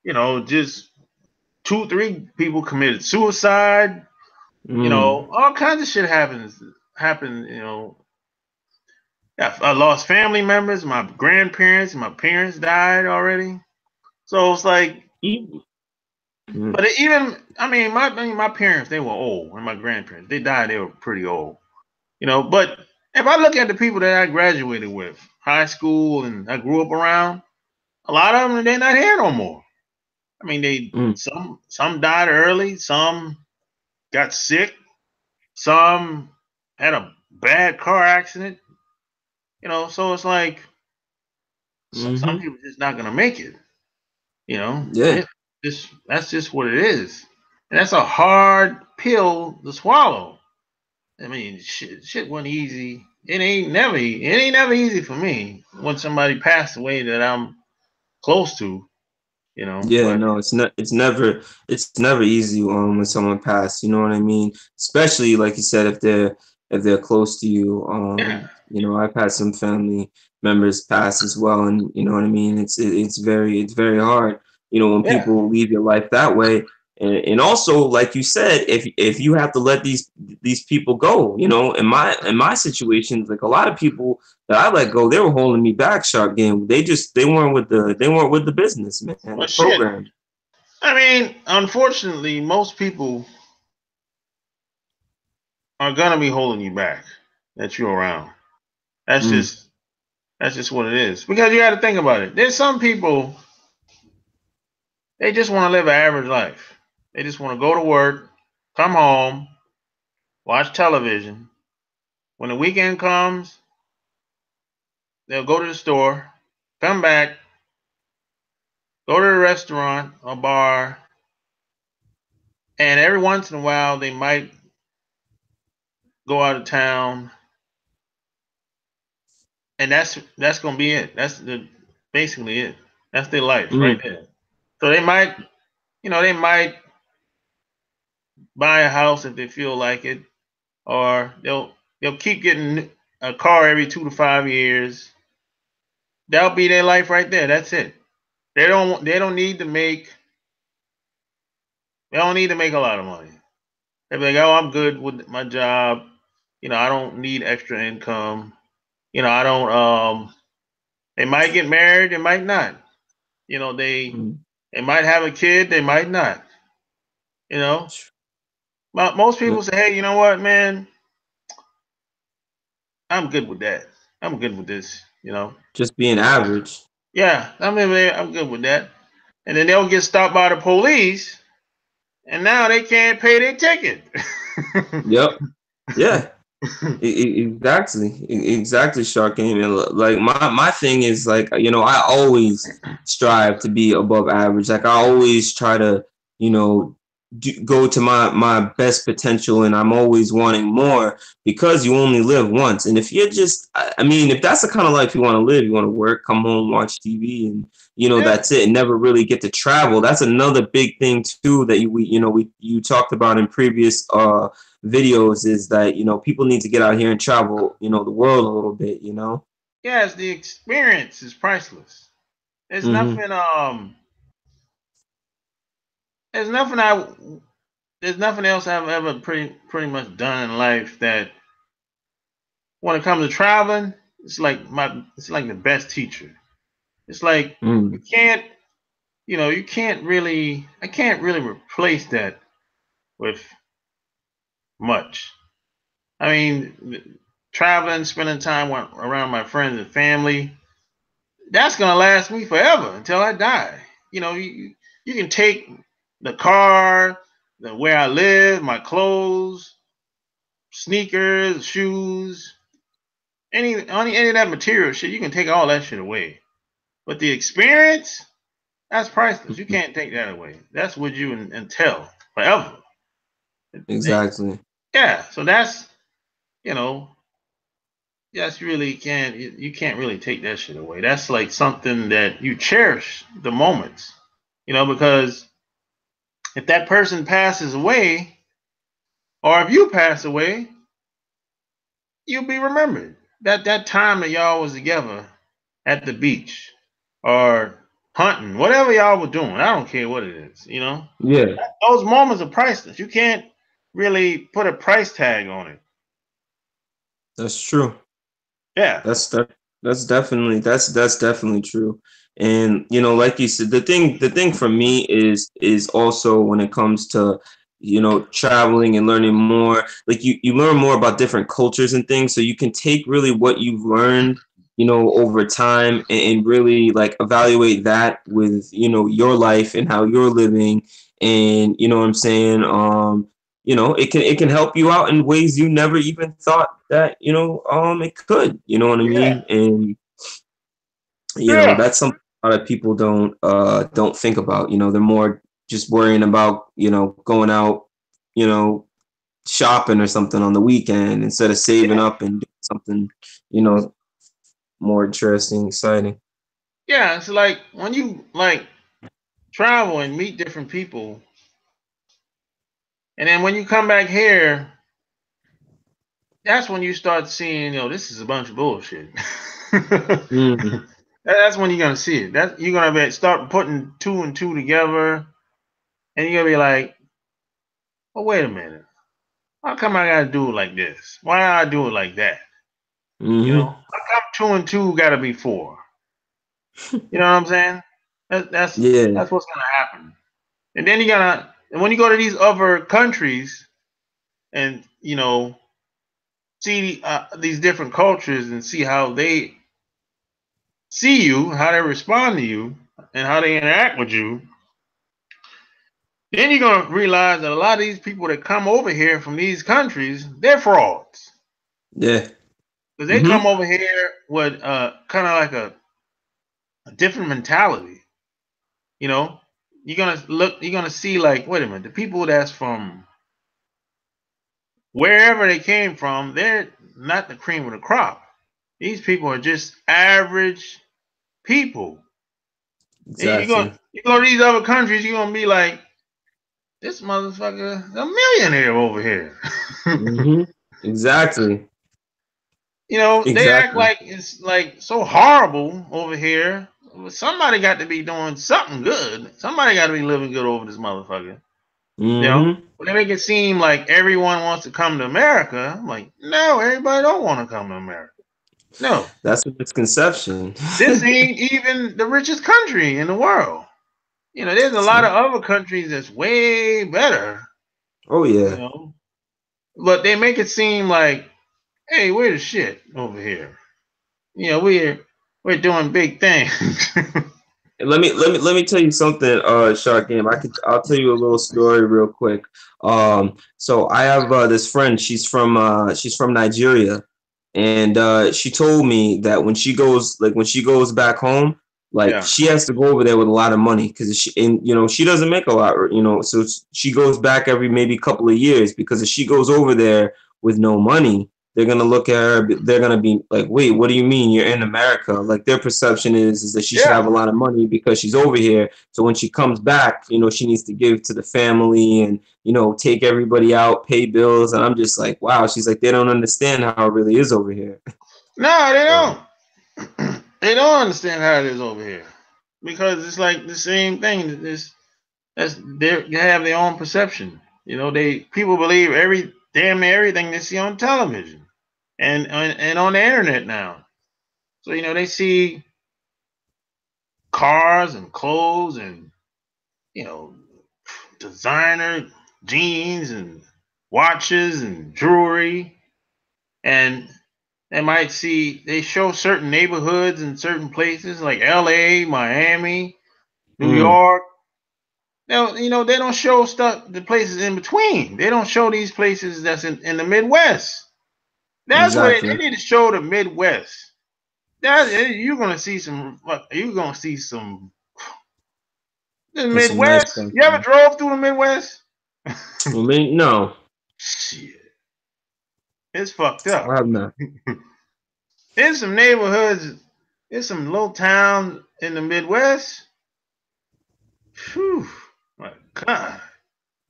just 2, 3 people committed suicide. All kinds of shit happened. Yeah, I lost family members. My grandparents and my parents died already. So it's like, Even Mm, But even, my parents, they were old, and my grandparents, they died, they were pretty old, But if I look at the people that I graduated with, high school, and I grew up around, a lot of them, they're not here no more. I mean, mm, some died early, some got sick, some had a bad car accident, So it's like some mm-hmm. people just not gonna make it, Yeah, and that's just what it is, and that's a hard pill to swallow. I mean, shit wasn't easy. It ain't never easy for me when somebody passed away that I'm close to, yeah. But No, it's never easy when someone passed. You know what I mean? Especially like you said, if they're close to you. yeah, I've had some family members pass as well, and you know what I mean. It's very hard. When yeah, people leave your life that way, and also like you said, if you have to let these people go, in my situations, like a lot of people that I let go, they were holding me back, shark game. They weren't with the business, man, well, the shit. program. I mean, unfortunately, most people are gonna be holding you back that you're around. That's Mm, just that's just what it is. Because you got to think about it. There's some people, they just want to live an average life. They just want to go to work, come home, watch television. When the weekend comes, they'll go to the store, come back, go to the restaurant or bar, and every once in a while they might go out of town, and that's gonna be it. Basically it. That's their life right mm, there. So they might buy a house if they feel like it, or they'll keep getting a car every 2 to 5 years. That'll be their life right there. That's it. They don't need to make a lot of money. They'll be like, oh, I'm good with my job. I don't need extra income. I don't. They might get married. They might not. mm. They might have a kid. They might not. You know. But most people say, hey, you know what, man? I'm good with that. I'm good with this. Just being average. Yeah, I'm good with that. And then they'll get stopped by the police, and now they can't pay their ticket. Yep. Yeah. Exactly, exactly, Shark Game. And like my thing is like I always strive to be above average. Like I always try to you know go to my best potential, and I'm always wanting more because you only live once. And if you're just, I mean, if that's the kind of life you want to live, you want to work, come home, watch TV, and Yeah, that's it, and never really get to travel. That's another big thing too that you talked about in previous videos is that people need to get out here and travel the world a little bit. yes, the experience is priceless. There's Hmm. nothing. There's nothing I. There's nothing else I've ever pretty much done in life that, when it comes to traveling, it's like the best teacher. It's like you Mm. can't. You can't really. I can't really replace that with much. I mean, traveling, spending time around my friends and family, that's gonna last me forever until I die. You can take the car, where I live, my clothes, sneakers, shoes, any of that material shit. You can take all that shit away, but the experience, that's priceless. You can't take that away. That's with you until forever. Exactly. Yeah, so that's you know yes, you really can't. You can't really take that shit away. That's like something that you cherish the moments, because if that person passes away, or if you pass away, you'll be remembered. That time that y'all was together at the beach or hunting, whatever y'all were doing. I don't care what it is. Yeah, Those moments are priceless. You can't really put a price tag on it. that's true. Yeah. That's that. That's definitely true. And like you said, the thing for me is also when it comes to traveling and learning more, like you learn more about different cultures and things, so you can take really what you've learned over time, and really like evaluate that with your life and how you're living. And you know what I'm saying, it can help you out in ways you never even thought that it could, you know what I Yeah, mean. And yeah, that's something a lot of people don't think about. They're more just worrying about going out, you know shopping or something on the weekend, instead of saving yeah, up and doing something you know more interesting, exciting. yeah. It's like when you like travel and meet different people, and then when you come back here, that's when you start seeing, this is a bunch of bullshit. Mm, That's when you're gonna see it. That you're gonna start putting two and two together, and you're gonna be like, "Oh, wait a minute. How come I gotta do it like this? Why I do it like that? mm-hmm. How come two and two gotta be four? You know what I'm saying? That, that's Yeah, that's what's gonna happen. And then and when you go to these other countries and see these different cultures and see how they see you, how they respond to you, and how they interact with you, then you're gonna realize that a lot of these people that come over here from these countries, they're frauds. yeah, Because they mm-hmm. come over here with kind of like a different mentality. You know, you're gonna see like, wait a minute, the people that's from wherever they came from, they're not the cream of the crop. These people are just average people. And Exactly. you go to these other countries, you're gonna be like, this motherfucker, a millionaire over here. Mm-hmm. Exactly. They act Exactly. like it's like so horrible over here. Somebody got to be doing something good. Somebody got to be living good over this motherfucker. Mm-hmm. But they make it seem like everyone wants to come to America. I'm like, no, everybody don't want to come to America. No, That's a misconception. this ain't even the richest country in the world. There's a It's lot of not. other countries that's way better. Oh You yeah. know, but they make it seem like, hey, we're the shit over here. We're doing big things. And let me tell you something, Shark Game. I'll tell you a little story real quick. So I have this friend. She's from Nigeria, and she told me that when she goes back home, like Yeah, she has to go over there with a lot of money, because she doesn't make a lot, so she goes back every maybe couple of years, because if she goes over there with no money, they're gonna look at her. They're gonna be like, "Wait, what do you mean you're in America?" Like their perception is that she should have yeah. a lot of money because she's over here. So when she comes back, she needs to give to the family and take everybody out, pay bills. And I'm just like, wow. She's like, they don't understand how it really is over here. No, they So don't. They don't understand how it is over here because it's like the same thing. They have their own perception. They people believe damn near everything they see on television and on the internet now. So they see cars and clothes and you know designer jeans and watches and jewelry, and they show certain neighborhoods in certain places like LA, Miami, New mm, York. Now, they don't show the places in between. They don't show these places that's in the Midwest. That's what they exactly. need to show the Midwest. You're gonna see some. You're gonna see some. The There's some nice Midwest. stuff. You ever drove through the Midwest? I mean, no, Shit, it's fucked up. I have not. There's some neighborhoods. There's some little towns in the Midwest. Whew, my God.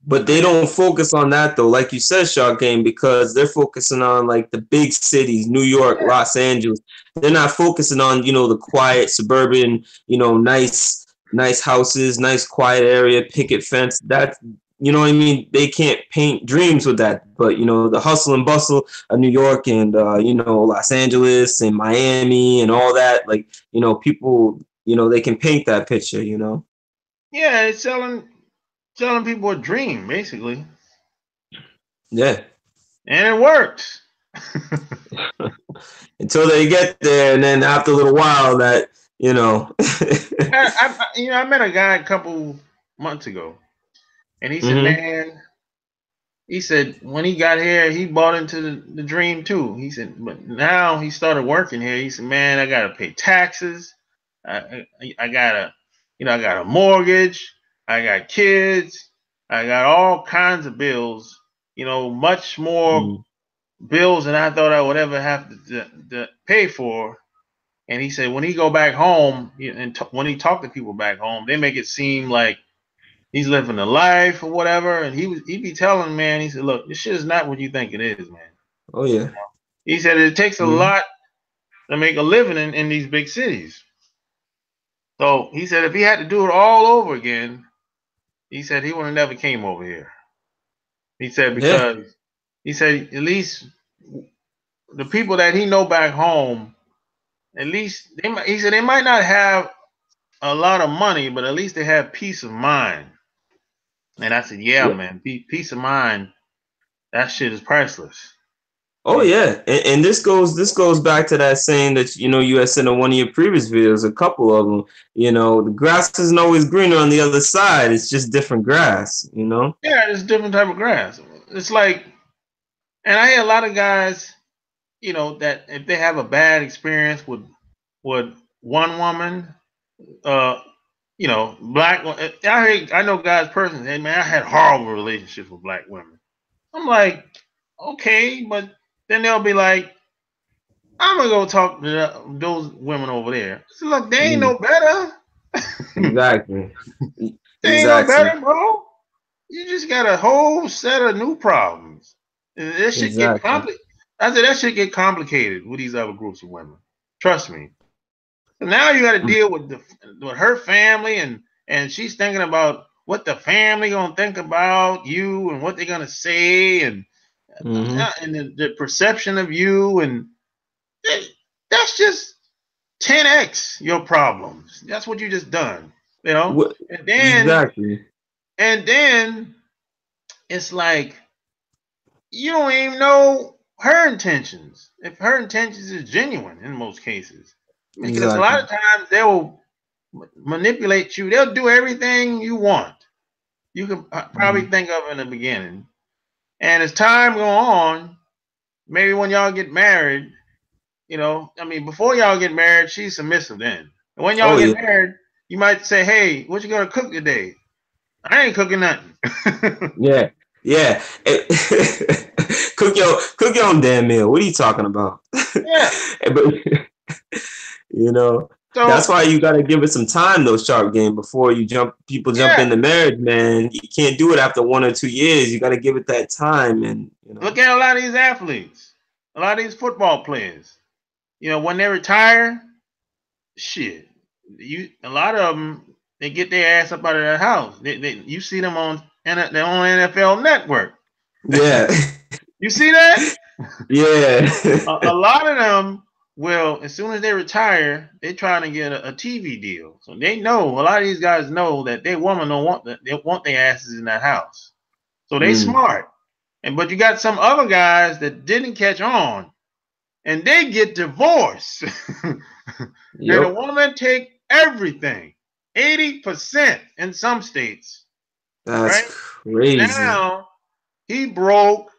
But they don't focus on that though, like you said, Shark Game, because they're focusing on like the big cities, New York, Yeah, Los Angeles. They're not focusing on the quiet suburban, nice houses, nice quiet area, picket fence. you know what I mean, they can't paint dreams with that. But the hustle and bustle of New York and Los Angeles and Miami and all that, like people, they can paint that picture. Yeah, it's selling people a dream, basically. Yeah. And it works. Until they get there, and then after a little while, that I met a guy a couple months ago, and he said, Mm-hmm. "Man," he said, when he got here, he bought into the dream too. He said, but now he started working here. He said, "Man, I gotta pay taxes. I gotta, I got a mortgage. I got kids. I got all kinds of bills. Much more bills than I thought I would ever have to pay for." And he said when he go back home and when he talk to people back home, they make it seem like he's living a life or whatever. And he'd be telling, man, he said, "Look, this shit is not what you think it is, man." Oh yeah. He said it takes a Mm-hmm. lot to make a living in these big cities. So he said if he had to do it all over again, he said he would have never came over here. He said Yeah. because he said at least the people that he know back home, at least he said they might not have a lot of money, but at least they have peace of mind. And I said, yeah, Yeah. man, peace of mind, that shit is priceless. Oh yeah, and this goes back to that saying that you had said in one of your previous videos, a couple of them. The grass isn't always greener on the other side. It's just different grass. Yeah, it's a different type of grass. It's like, and I hear a lot of guys, that if they have a bad experience with one woman, uh, black. I know guys personally. Hey man, I had horrible relationships with black women. I'm like, okay, but then they'll be like, I'm gonna go talk to those women over there. So look, they ain't no Mm, better. exactly. They ain't no Exactly. better, bro. You just got a whole set of new problems. And that shit get Exactly. complicated. I said that shit get complicated with these other groups of women. Trust me. So now you got to deal with her family, and she's thinking about what the family gonna think about you and what they're gonna say, Mm-hmm. and the perception of you, and that's just 10x your problems. That's what you just done, What? and then Exactly. and then it's like you don't even know her intentions. If her intentions is genuine in most cases, because a lot Exactly. of times they will manipulate you. They'll do everything you want. You can probably Mm-hmm. think of in the beginning, and as time go on, maybe when y'all get married, I mean, before y'all get married, she's submissive then. And when y'all Oh get yeah. married, you might say, "Hey, what you gonna cook today?" I ain't cooking nothing. Yeah. Yeah. Cook your own damn meal. What are you talking about? Yeah. But you know, that's So why you gotta give it some time though, sharp game, before people jump yeah, into marriage, man. You can't do it after 1 or 2 years. You gotta give it that time and look at a lot of these athletes, a lot of these football players. When they retire, shit, a lot of them they get their ass up out of their house. You see them on their own NFL network. yeah. You see that? Yeah. A lot of them will, as soon as they retire, they trying to get a TV deal. So they know a lot of these guys know that their woman don't want that. They want their asses in that house. So they Mm, smart. But you got some other guys that didn't catch on, and they get divorced, and the yep. woman take everything, 80% in some states, That's right? crazy. Now he broke.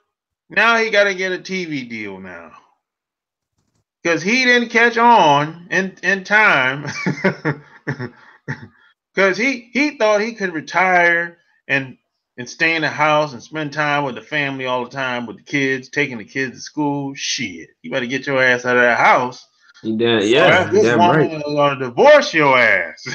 Now he got to get a TV deal now because he didn't catch on in time. Because he thought he could retire and stay in the house and spend time with the family all the time with the kids, taking the kids to school. Shit, you better get your ass out of that house, or Yeah, else you this damn right. woman is gonna divorce your ass.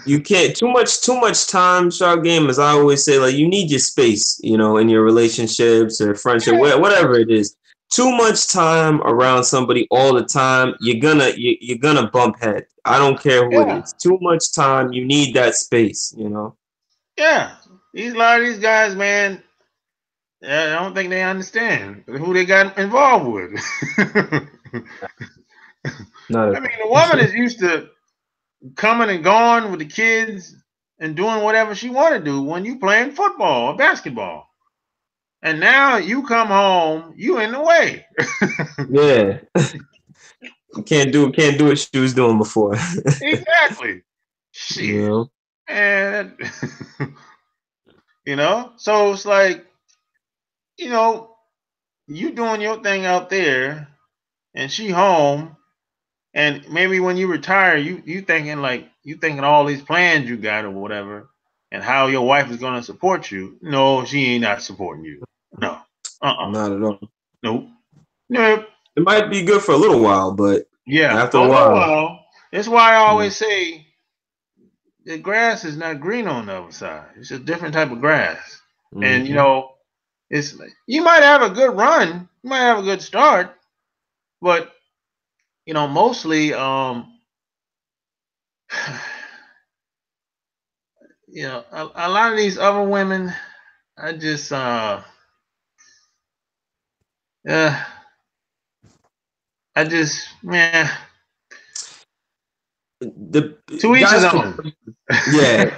You can't too much time, sharp game, as I always say, like you need your space, in your relationships or friendship, Yeah, whatever it is. Too much time around somebody all the time, you're gonna bump head. I don't care who it yeah, is. Too much time, you need that space. yeah. a lot of these guys, man, I don't think they understand who they got involved with. Not I at mean, all. the woman is used to coming and going with the kids and doing whatever she want to do when you playing football or basketball. And now you come home, you in the way. Yeah. Can't do what she was doing before. Exactly. You Shit. know? And so it's like, you know, you doing your thing out there and she home, and maybe when you retire, you thinking all these plans you got or whatever, and how your wife is gonna support you. No, she ain't not supporting you. No. Not at all. Nope. Nope. It might be good for a little while, but Yeah, after for a a little while, while. That's why I yeah. always say the grass is not green on the other side. It's a different type of grass. And Hmm. it's you might have a good run, you might have a good start, but mostly a lot of these other women, I just uh I just man, The to each his guys, own. yeah.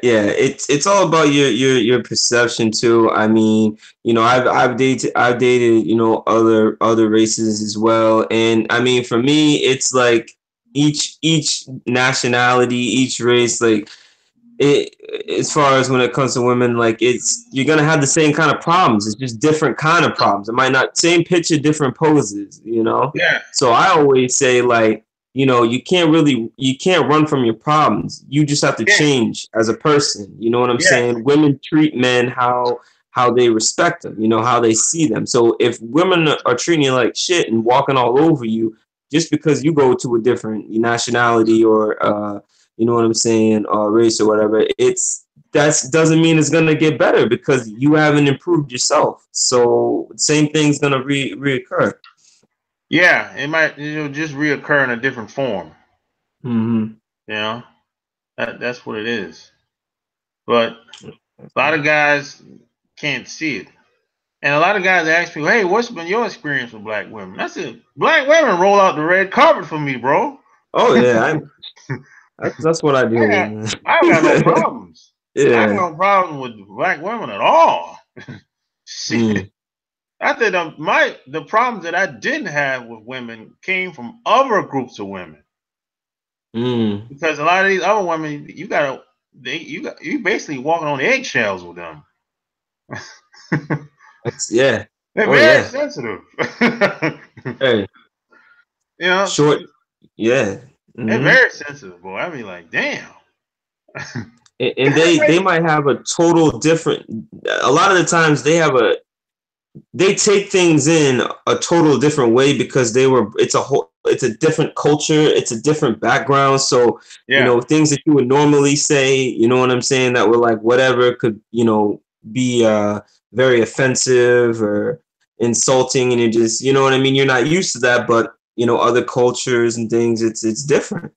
It's all about your perception too. I mean, I've dated other races as well, and I mean for me, it's like each nationality, each race, like it as far as when it comes to women, like it's you're gonna have the same kind of problems. It's just different kind of problems. It might not same picture, different poses. Yeah, So I always say like, you can't run from your problems. You just have to yeah, change as a person. You know what I'm yes, saying? Women treat men how they respect them, how they see them. So if women are treating you like shit and walking all over you just because you go to a different nationality or you know what I'm saying, or race or whatever, that doesn't mean it's gonna get better because you haven't improved yourself. So same thing's gonna reoccur. yeah. It might just reoccur in a different form. Mm-hmm. You know, that's what it is. But a lot of guys can't see it. And a lot of guys ask me, "Hey, what's been your experience with black women?" I said, "Black women roll out the red carpet for me, bro. Oh yeah, that's what I deal with, I I got no man. problems. I got Yeah. no problem with black women at all." Shit. Mm. I think the problems that I didn't have with women came from other groups of women, Mm. because a lot of these other women, you basically walking on eggshells with them. Yeah. They're Oh very yeah. sensitive. Hey, So short. Yeah. they're Hmm. very sensitive, boy. I be like, damn. And they might have a total different. A lot of the times they take things in a total different way because it's a different culture, it's a different background. So Yeah, things that you would normally say, you know what I'm saying, that were like whatever, could be very offensive or insulting, and you know what I mean, you're not used to that, but other cultures and things, it's different.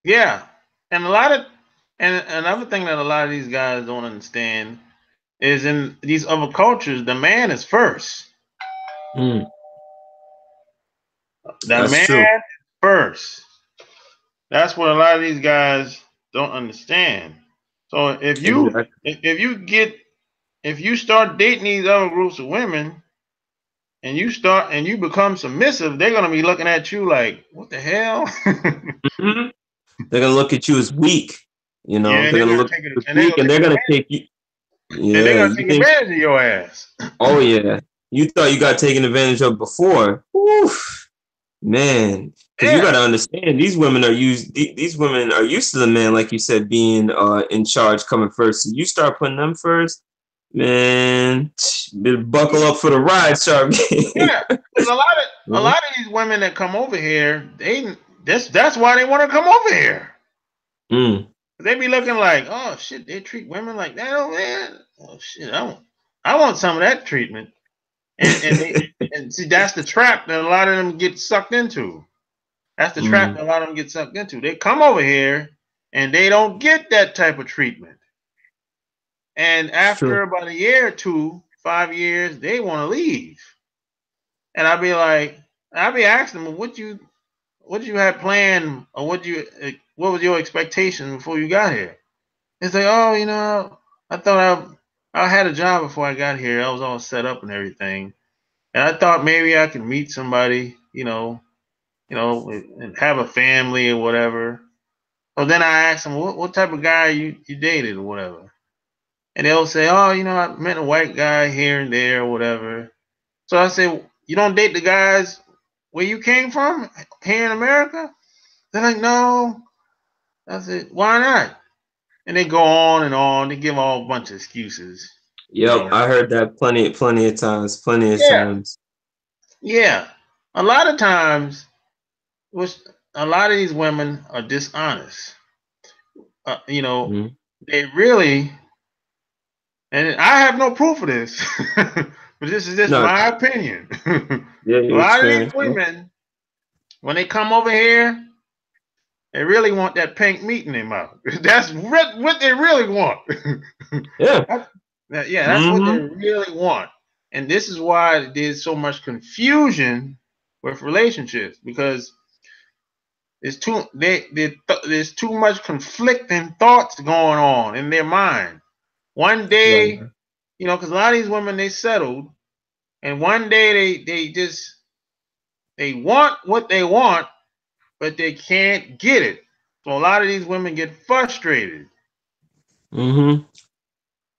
yeah. And another thing that a lot of these guys don't understand is in these other cultures, the man is first. Mm, The that's man true. first. That's what a lot of these guys don't understand. So Exactly. if you start dating these other groups of women and you become submissive, they're gonna be looking at you like, what the hell? Mhm. They're gonna look at you as weak. Yeah, They're gonna look at you as weak, and they're gonna take you. and they're Yeah, gonna you take think? advantage of your ass. Oh yeah, you thought you got taken advantage of before. Oof, man, because you Yeah, got to understand, these women are used to the man, like you said, being in charge, coming first. So you start putting them first, man. Better buckle up for the ride, sharp game. yeah. Because a Yeah. lot of these women that come over here, that's why they want to come over here. Mm. They be looking like, oh shit, they treat women like that over there. Oh shit, I want some of that treatment. And see, that's the trap that a lot of them get sucked into. That's the trap Mm. that a lot of them get sucked into. They come over here and they don't get that type of treatment. And It's after true. about a year or two, 5 years, they want to leave. And I'd be asking them, what you had planned, or what was your expectation before you got here? It's like, oh, I thought I had a job before I got here. I was all set up and everything, and I thought maybe I could meet somebody, and have a family or whatever. So then I asked them, what type of guy you dated or whatever, and they'll say, oh, I met a white guy here and there or whatever. So I say, you don't date the guys where you came from here in America? They're like, no. I said, why not? And they go on and on. They give all a bunch of excuses, you Yep, know. I heard that plenty of times, plenty of Yeah, times. yeah. A lot of times, which a lot of these women are dishonest. Uh, you know, Mhm. they really, and I have no proof of this, but this is just No, my opinion. yeah, A your lot of these experience. Yeah. women, when they come over here, they really want that pink meat in their mouth. That's what they really want. Yeah. That's, yeah, that's what they Hmm. really want. And this is why there's so much confusion with relationships, because there's too much conflicting thoughts going on in their mind. One day, Right. because a lot of these women, they settled, and one day they want what they want, but they can't get it. So a lot of these women get frustrated. Hmm.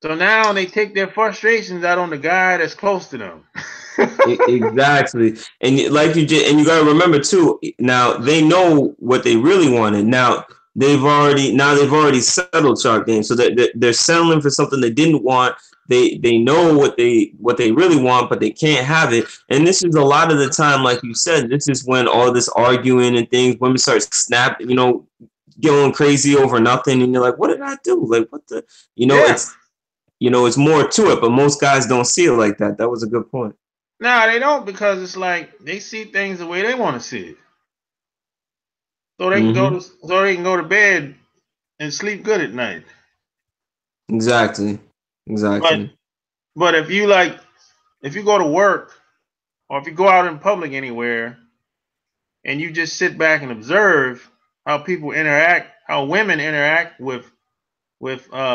So now they take their frustrations out on the guy that's close to them. Exactly. And and you got to remember too, now they know what they really wanted. They've already settled Shark Game. So they're settling for something they didn't want. They know what they really want, but they can't have it. And this is a lot of the time, like you said, this is when all this arguing and things, women start snapping, going crazy over nothing. And you're like, what did I do? Like, what the, Yeah. it's, it's more to it, but most guys don't see it like that. That was a good point. No, they don't, because it's like they see things the way they want to see it. Hmm. So they can go to bed and sleep good at night. Exactly. But Exactly. if you go to work, or if you go out in public anywhere, and you just sit back and observe how people interact, how women interact with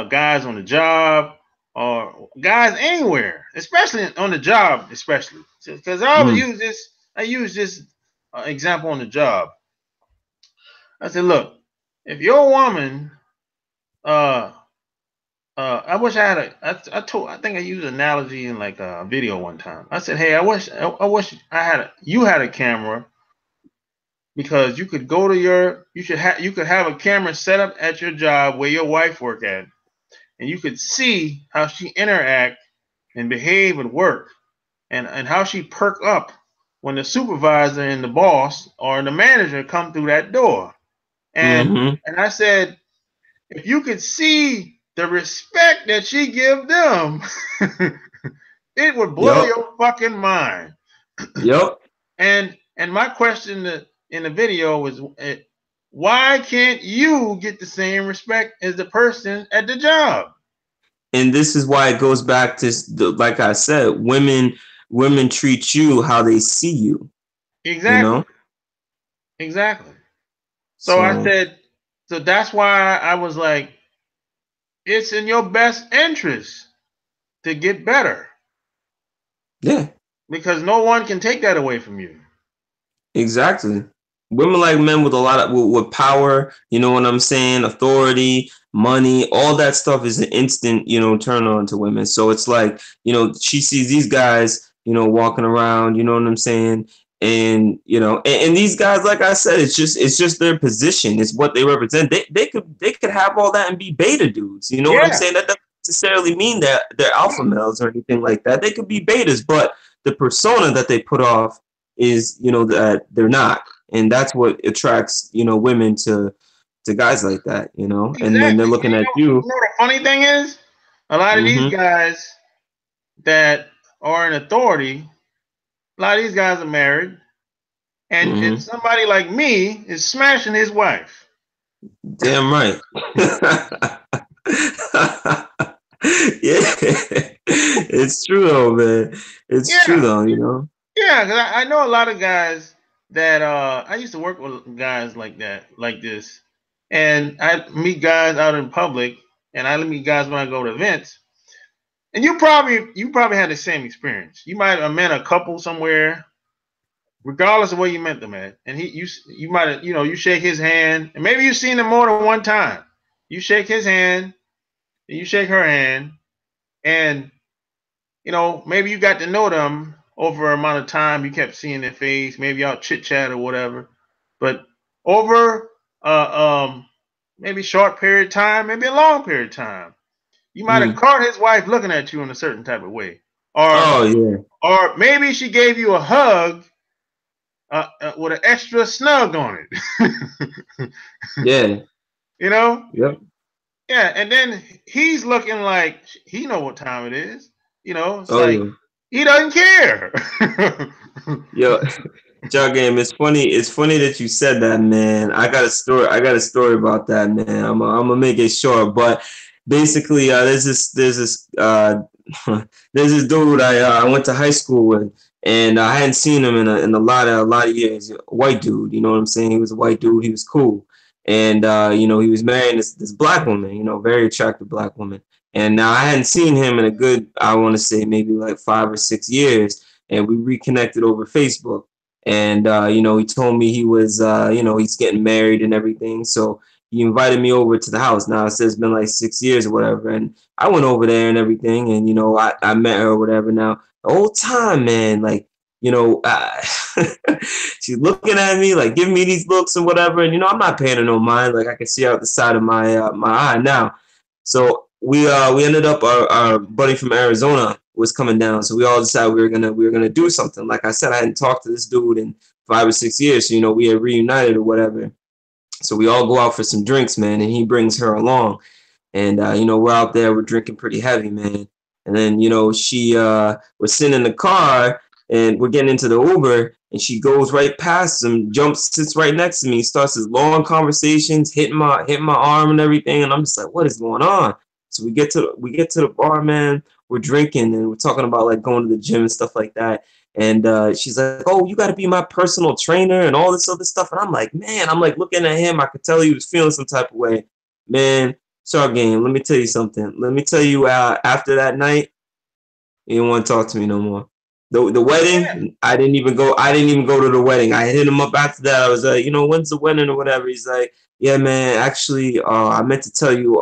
guys on the job, or guys anywhere, especially on the job, especially because Mm. I use this example on the job. I said, look, if your woman, uh, I wish I had I think I used an analogy in like a video one time. I said, hey, I wish you had a camera, because you could go to you could have a camera set up at your job where your wife work at, and you could see how she interact and behave at work, and how she perk up when the supervisor and the boss or the manager come through that door. And Hmm. and I said, if you could see the respect that she give them, it would blow Yep. your fucking mind. Yep. And my question in the video was, why can't you get the same respect as the person at the job? And this is why it goes back to like I said, women treat you how they see you. You Exactly, know. exactly. So I So said, so that's why I was like, it's in your best interest to get better, yeah, because no one can take that away from you. exactly. Women like men with a lot of with power. You know what I'm saying? Authority, money, all that stuff is an instant, turn on to women. So it's like, she sees these guys, walking around. You know what I'm saying? And and these guys, like I said, it's just their position. It's what they represent. They could have all that and be beta dudes. You know what I'm Yeah, saying? That doesn't necessarily mean that they're alpha males or anything like that. They could be betas, but the persona that they put off is that they're not, and that's what attracts women to guys like that, and then they're exactly. looking And at you. you know what the funny thing is? A lot of these Hmm. guys that are in authority, a lot of these guys are married, and Hmm. somebody like me is smashing his wife. Damn right. Yeah, it's true though, man. It's true Yeah, though, you know. yeah. Because I know a lot of guys that I used to work with guys like that, like this, and I meet guys out in public, and I meet guys when I go to events. And you probably had the same experience. You might have met a couple somewhere, regardless of where you met them at, and you might have you shake his hand, and maybe you've seen him more than one time. You shake his hand, and you shake her hand, and maybe you got to know them over an amount of time. You kept seeing their face, maybe y'all chit chat or whatever, but over maybe short period of time, maybe a long period of time, you might have Mm. caught his wife looking at you in a certain type of way, or Oh yeah, or maybe she gave you a hug with an extra snug on it. yeah, you know, yep. yeah, and then he's looking like he know what time it is. It's Oh like yeah, he doesn't care. yo, John Game. It's funny. It's funny that you said that, man. I got a story. I got a story about that, man. I'm gonna make it short, but basically, there's this dude I went to high school with, and I hadn't seen him in a lot of years. A white dude, you know what I'm saying? He was a white dude. He was cool, and he was marrying this black woman, very attractive black woman. And now I hadn't seen him in a good, I want to say maybe like 5 or 6 years, and we reconnected over Facebook. And he told me he was, he's getting married and everything. So he invited me over to the house. Now it says it's been like 6 years or whatever, and I went over there and everything, and I met her or whatever. Now the whole time, man, like she's looking at me like giving me these looks or whatever, and I'm not paying her no mind. Like I can see out the side of my eye now. So we ended up our buddy from Arizona was coming down, so we all decided we were gonna do something. Like I said, I hadn't talked to this dude in 5 or 6 years, so we had reunited or whatever. So we all go out for some drinks, man, and he brings her along, and we're out there, we're drinking pretty heavy, man. And then she we're sitting in the car, and we're getting into the Uber, and she goes right past him, jumps, sits right next to me, starts this long conversations, hitting my arm and everything, and I'm just like, what is going on? So we get to the bar, man. We're drinking and we're talking about like going to the gym and stuff like that. And she's like, "Oh, you got to be my personal trainer and all this other stuff." And I'm like, "Man," I'm like looking at him. I could tell he was feeling some type of way, man. Shark Game, let me tell you something. Let me tell you, after that night, he didn't want to talk to me no more. The Yeah, wedding, I didn't even go. I didn't even go to the wedding. I hit him up after that. I was like, when's the wedding or whatever? He's like, yeah, man. Actually, I meant to tell you,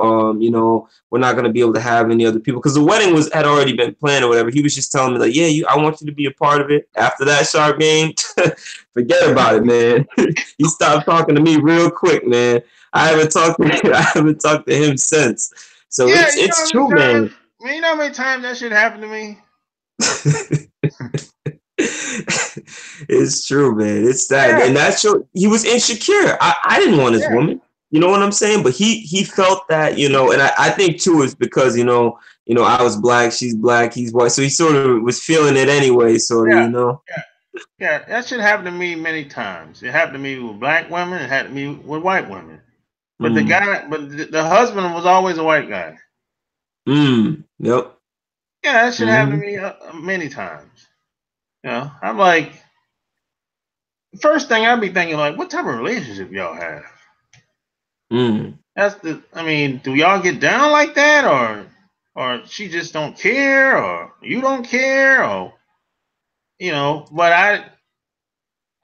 we're not gonna be able to have any other people because the wedding had already been planned or whatever. He was just telling me like, yeah, I want you to be a part of it. After that Shark Game, forget about it, man. He stopped talking to me real quick, man. I haven't talked to him since. So yeah. it's true, man. You know how many times that shit happened to me. It's true, man. It's that, Yeah, and that's your. He was insecure. I didn't want his yeah, woman. You know what I'm saying? But he felt that, and I think too is because I was black, she's black, he's white, so he sort of was feeling it anyway, sort of, yeah, yeah, yeah. That shit happened to me many times. It happened to me with black women. It happened to me with white women. But Mm, the husband was always a white guy. yep. Yeah, that shit happened Mm, to me many times. I'm like, first thing I'd be thinking like, what type of relationship y'all have? mm. I mean, do y'all get down like that, or she just don't care, or you don't care, or But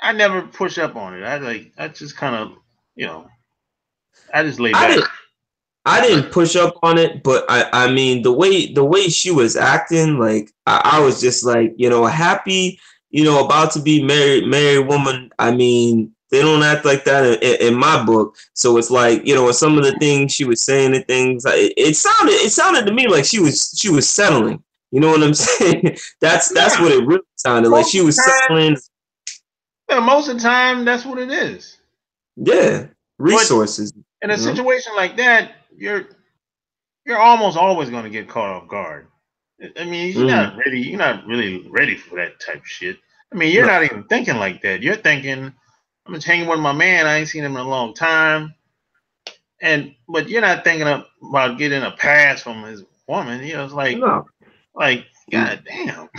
I never push up on it. I just kind of, you know, I just lay I back. didn't I didn't push up on it, but I mean the way she was acting, like I was just like, happy, about to be married woman. I mean, they don't act like that in my book. So it's like, some of the things she was saying and things, it sounded to me like she was settling. You know what I'm saying? That's Yeah, what it really sounded like. most She of the was time, settling. yeah, most of the time that's what it is. Yeah, But resources. in a You know. situation like that, you're almost always going to get caught off guard. I mean, you're Mm, not ready. You're not really ready for that type of shit. I mean, you're no. not even thinking like that. You're thinking, I'm just hanging with my man. I ain't seen him in a long time. But you're not thinking about getting a pass from woman. You know, it's No. like God damn.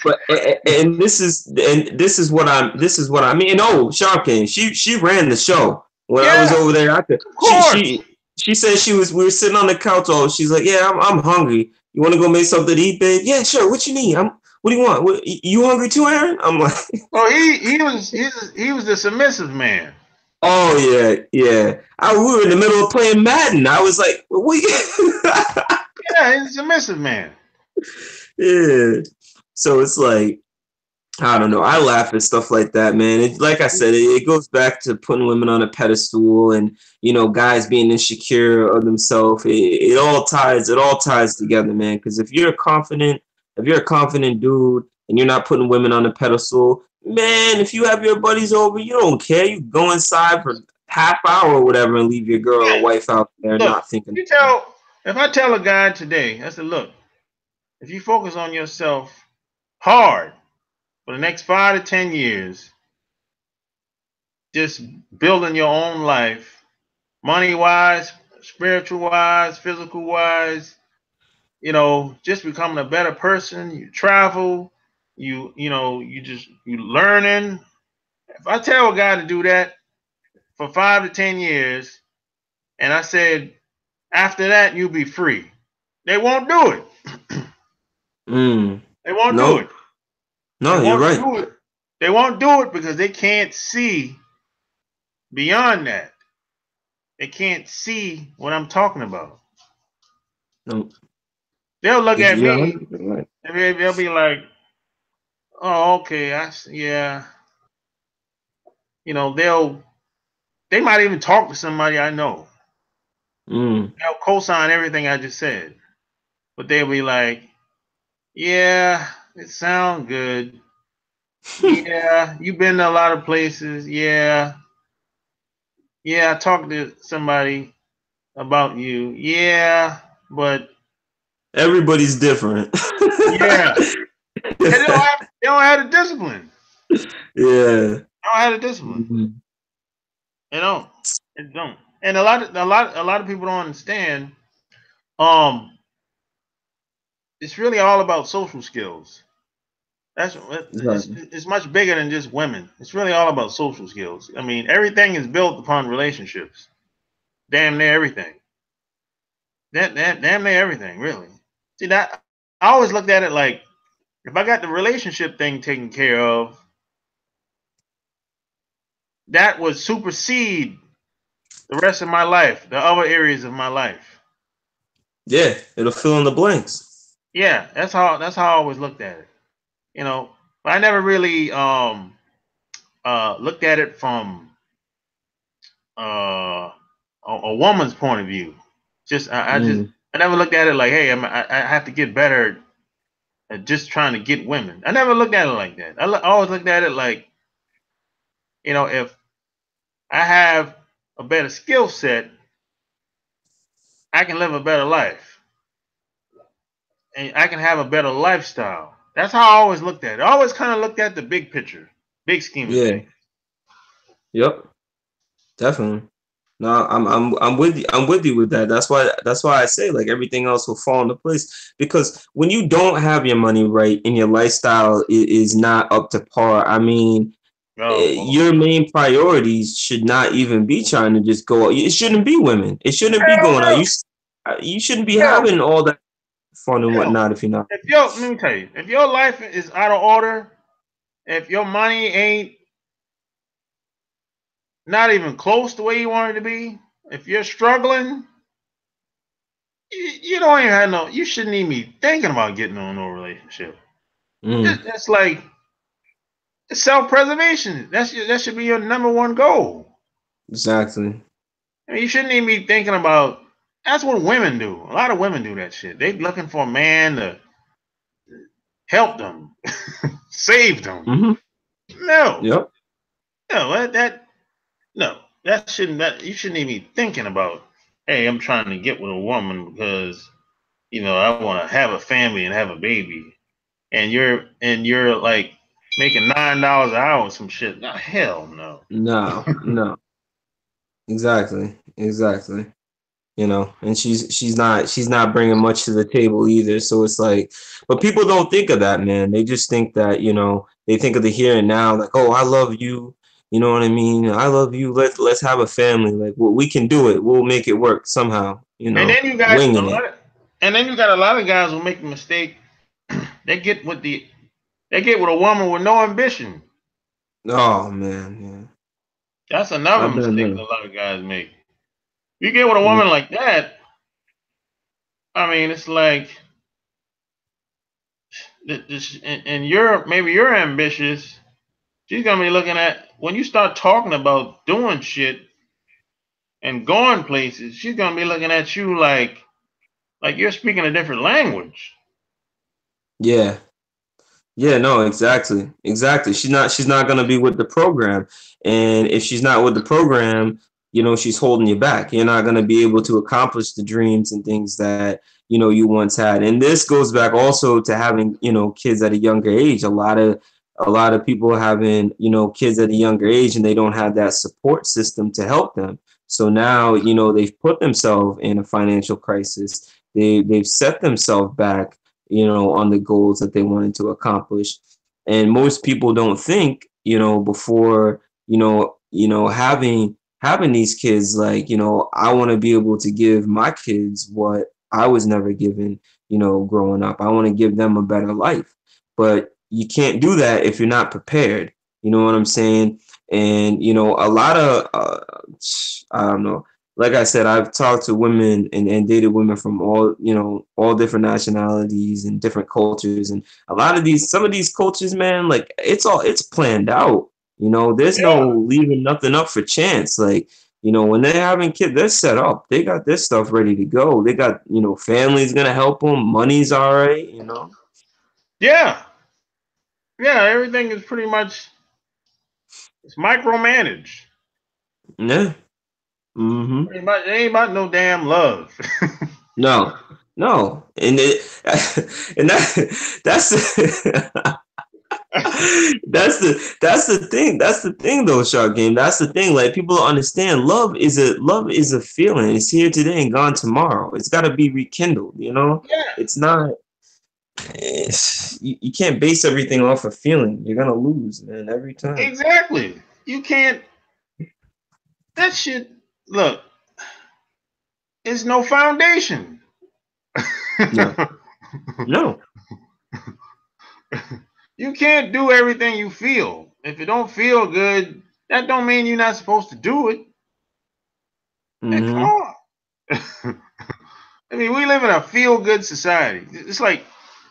But and this is what I mean. And oh, Sharpkin, she ran the show when I was Yeah, over there. I could of course. she said we were sitting on the couch. Oh, she's like, yeah, I'm hungry. You want to go make something to eat, babe? Yeah, sure. What you need? What do you want? You hungry too, Aaron? I'm like, Well, he was the submissive man. oh yeah, yeah. We were in the middle of playing Madden. I was like, we. Yeah, he's a submissive man. Yeah. So it's like, I don't know. I laugh at stuff like that, man. Like I said, it goes back to putting women on a pedestal, and guys being insecure of themselves. It all ties together, man. Because if you're a confident dude and you're not putting women on a pedestal, man, if you have your buddies over, you don't care. You go inside for half hour or whatever and leave your girl or Yeah. wife out there Look, not thinking. if I tell a guy today, I said, look, if you focus on yourself hard for the next 5 to 10 years, just building your own life, money wise, spiritual wise, physical wise, just becoming a better person. You travel, you learning. If I tell a guy to do that for 5 to 10 years, and I said after that you'll be free, they won't do it. They won't do Nope. it. They No, you're won't right. do it. They won't do it because they can't see beyond that. They can't see what I'm talking about. Nope. They'll look at You're me 100% right. and they'll be like, "Oh, okay, yeah." They might even talk to somebody I know. Mm. They'll co-sign everything I just said, but they'll be like, "Yeah, it sounds good. Yeah, you've been to a lot of places. Yeah, yeah, I talked to somebody about you. Yeah, but Everybody's different. yeah, and they don't have the discipline. Yeah. They don't have the discipline. Mhm. They don't. They don't. And a lot of people don't understand. Um, it's really all about social skills. That's Exactly. it's much bigger than just women. It's really all about social skills. I mean, everything is built upon relationships. Damn near everything. Damn near everything, really. See that I always looked at it like if I got the relationship thing taken care of, that would supersede the rest of my life, the other areas of my life. Yeah, it'll fill in the blanks. Yeah, that's how I always looked at it. But I never really looked at it from a woman's point of view. Just Mm. I never looked at it like, hey, I have to get better at just trying to get women. I never looked at it like that. I always looked at it like, if I have a better skill set, I can live a better life and I can have a better lifestyle. That's how I always looked at it. I always kind of looked at the big picture, big scheme of Yeah. things. Yep. Definitely. No, I'm with you. I'm with you with that. That's why I say like everything else will fall into place because when you don't have your money right and your lifestyle is not up to par, I mean, Oh boy. your main priorities should not even be trying to just go out. It shouldn't be women. It shouldn't be Hell going out. no. You shouldn't be Hell, having all that fun and hell. whatnot if you're not. Let me tell you, if your life is out of order, if your money ain't not even close to where you want it to be, if you're struggling, you don't even have no. You shouldn't even be thinking about getting on no relationship. Mm, That's like self-preservation. That should be your number one goal. exactly. I mean, you shouldn't even be thinking about. That's what women do. A lot of women do that shit. They looking for a man to help them, save them. Hmm. No, Yep. no, no. That you shouldn't even be thinking about. Hey, I'm trying to get with a woman because I want to have a family and have a baby, and you're like making $9 an hour or some shit. No, hell no. No. No. Exactly. Exactly. and she's not bringing much to the table either. So it's like, but people don't think of that, man. They just think that, they think of the here and now, like, oh, I love you. You know what I mean? I love you. Let's have a family. Like, well, we can do it. We'll make it work somehow. And then you got a Winging it. lot of, and then you got a lot of guys who make the mistake. They get with a woman with no ambition. Oh man, That's yeah. another I've been mistake there. that a lot of guys make. You get with a Mm, woman like that, I mean, it's like, and you're ambitious. She's gonna be looking at when you start talking about doing shit and going places. She's gonna be looking at you like you're speaking a different language. yeah. Yeah, no, exactly. Exactly. She's not gonna be with the program. And if she's not with the program, she's holding you back. You're not gonna be able to accomplish the dreams and things that, you once had. And this goes back also to having, kids at a younger age. A lot of people having, kids at a younger age, and they don't have that support system to help them. So now, they've put themselves in a financial crisis. They've set themselves back, on the goals that they wanted to accomplish. And most people don't think, before, having these kids, like, I want to be able to give my kids what I was never given, growing up. I want to give them a better life. But you can't do that if you're not prepared. You know what I'm saying? And, a lot of, I don't know, like I said, I've talked to women and dated women from all different nationalities and different cultures. And some of these cultures, man, like it's planned out. There's no Yeah, leaving nothing up for chance. Like, when they're having kids, they're set up. They got their stuff ready to go. They got, families gonna help them. Money's all right. yeah, yeah. Everything is pretty much it's micromanaged. Yeah. Mm-hmm. Pretty much, it ain't about no damn love. No. No. And and that's that's the thing. That's the thing though, Shark Game. That's the thing. Like, people don't understand. Love is a feeling. It's here today and gone tomorrow. It's got to be rekindled. Yeah, It's not. You can't base everything off of feeling. You're gonna lose, man, every time. exactly. You can't. That shit. Look, it's no foundation. No. No. You can't do everything you feel. If it don't feel good, that don't mean you're not supposed to do it. And come Mm-hmm. on. I mean, we live in a feel good society. It's like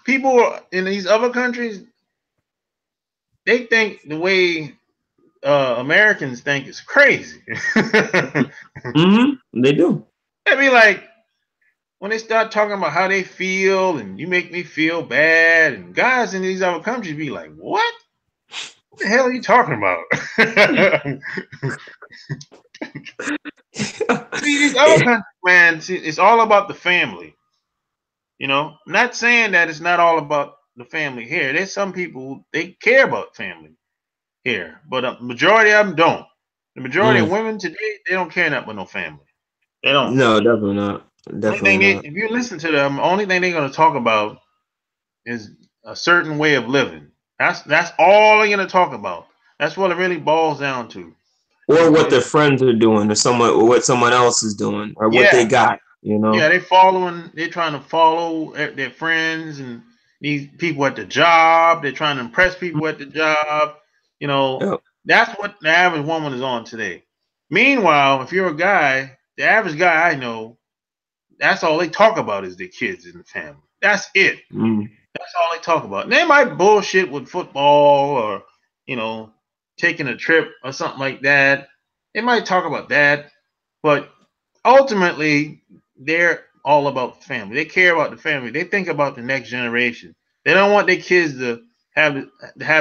people in these other countries, they think the way Americans think is crazy. I Mm-hmm. They do. mean, like when they start talking about how they feel and you make me feel bad, and guys in these other countries be like, "What? What the hell are you talking about?" See, these other countries, man, see, it's all about the family. I'm not saying that it's not all about the family here. There's some people they care about family here, but a majority of them don't. The majority of Mm. women today, they don't care nothing about no family. They don't. No, definitely not. Only Definitely thing they, not. if you listen to them, only thing they're going to talk about is a certain way of living. That's all they're going to talk about. That's what it really boils down to. Or what their Is friends are doing, or what someone else is doing, or what they yeah, got. yeah, they're trying to follow their friends and these people at the job. They're trying to impress people at the job. You know, Yep. that's what the average woman is on today. Meanwhile, if you're a guy, the average guy I know, that's all they talk about is their kids and the family. That's it. Mm. That's all they talk about. And they might bullshit with football or, you know, taking a trip or something like that. They might talk about that, but ultimately, they're all about the family. They care about the family. They think about the next generation. They don't want their kids to have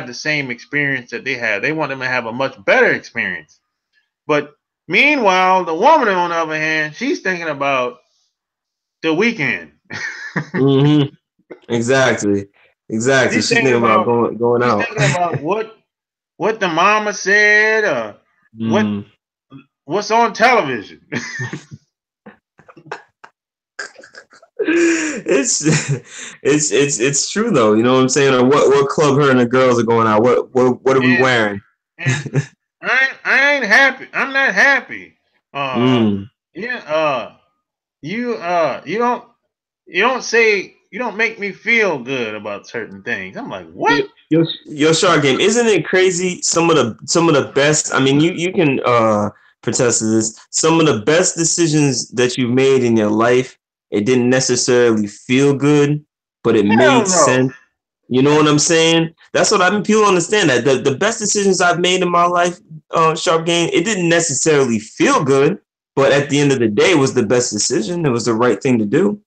the same experience that they have. They want them to have a much better experience. But meanwhile, the woman, on the other hand, she's thinking about the weekend. Mm-hmm. Exactly. Exactly. she's She's thinking thinking about about going she's out. thinking about what the mama said or what Mm. what's on television. it's true though. You know what I'm saying? Or what club her and the girls are going out? What are we and wearing? and I ain't happy. I'm not happy. Mm. Yeah. You don't say you don't make me feel good about certain things. I'm like, what? Your Shark Game, isn't it crazy? Some of the best. I mean, you can protest to this. Some of the best decisions that you've made in your life, it didn't necessarily feel good, but it Hell made no. sense. You know what I'm saying? That's what I mean. People understand that the best decisions I've made in my life, Sharp Game, it didn't necessarily feel good, but at the end of the day, it was the best decision. It was the right thing to do.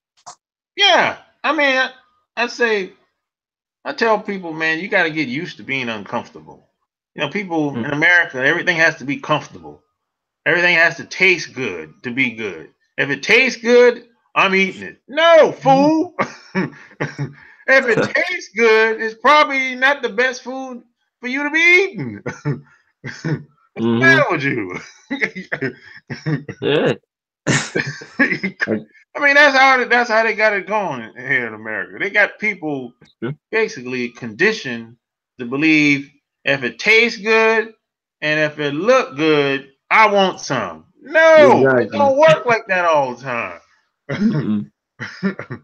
Yeah. I mean, I say I tell people, man, you got to get used to being uncomfortable. You know, people in America, everything has to be comfortable. Everything has to taste good to be good. If it tastes good, I'm eating it. No, fool. If it tastes good, it's probably not the best food for you to be eating. What's the Mm-hmm. matter with you? Yeah. I mean, that's how they got it going here in America. They got people basically conditioned to believe if it tastes good and if it look good, I want some. No, it Exactly. don't work like that all the time. Mm-mm.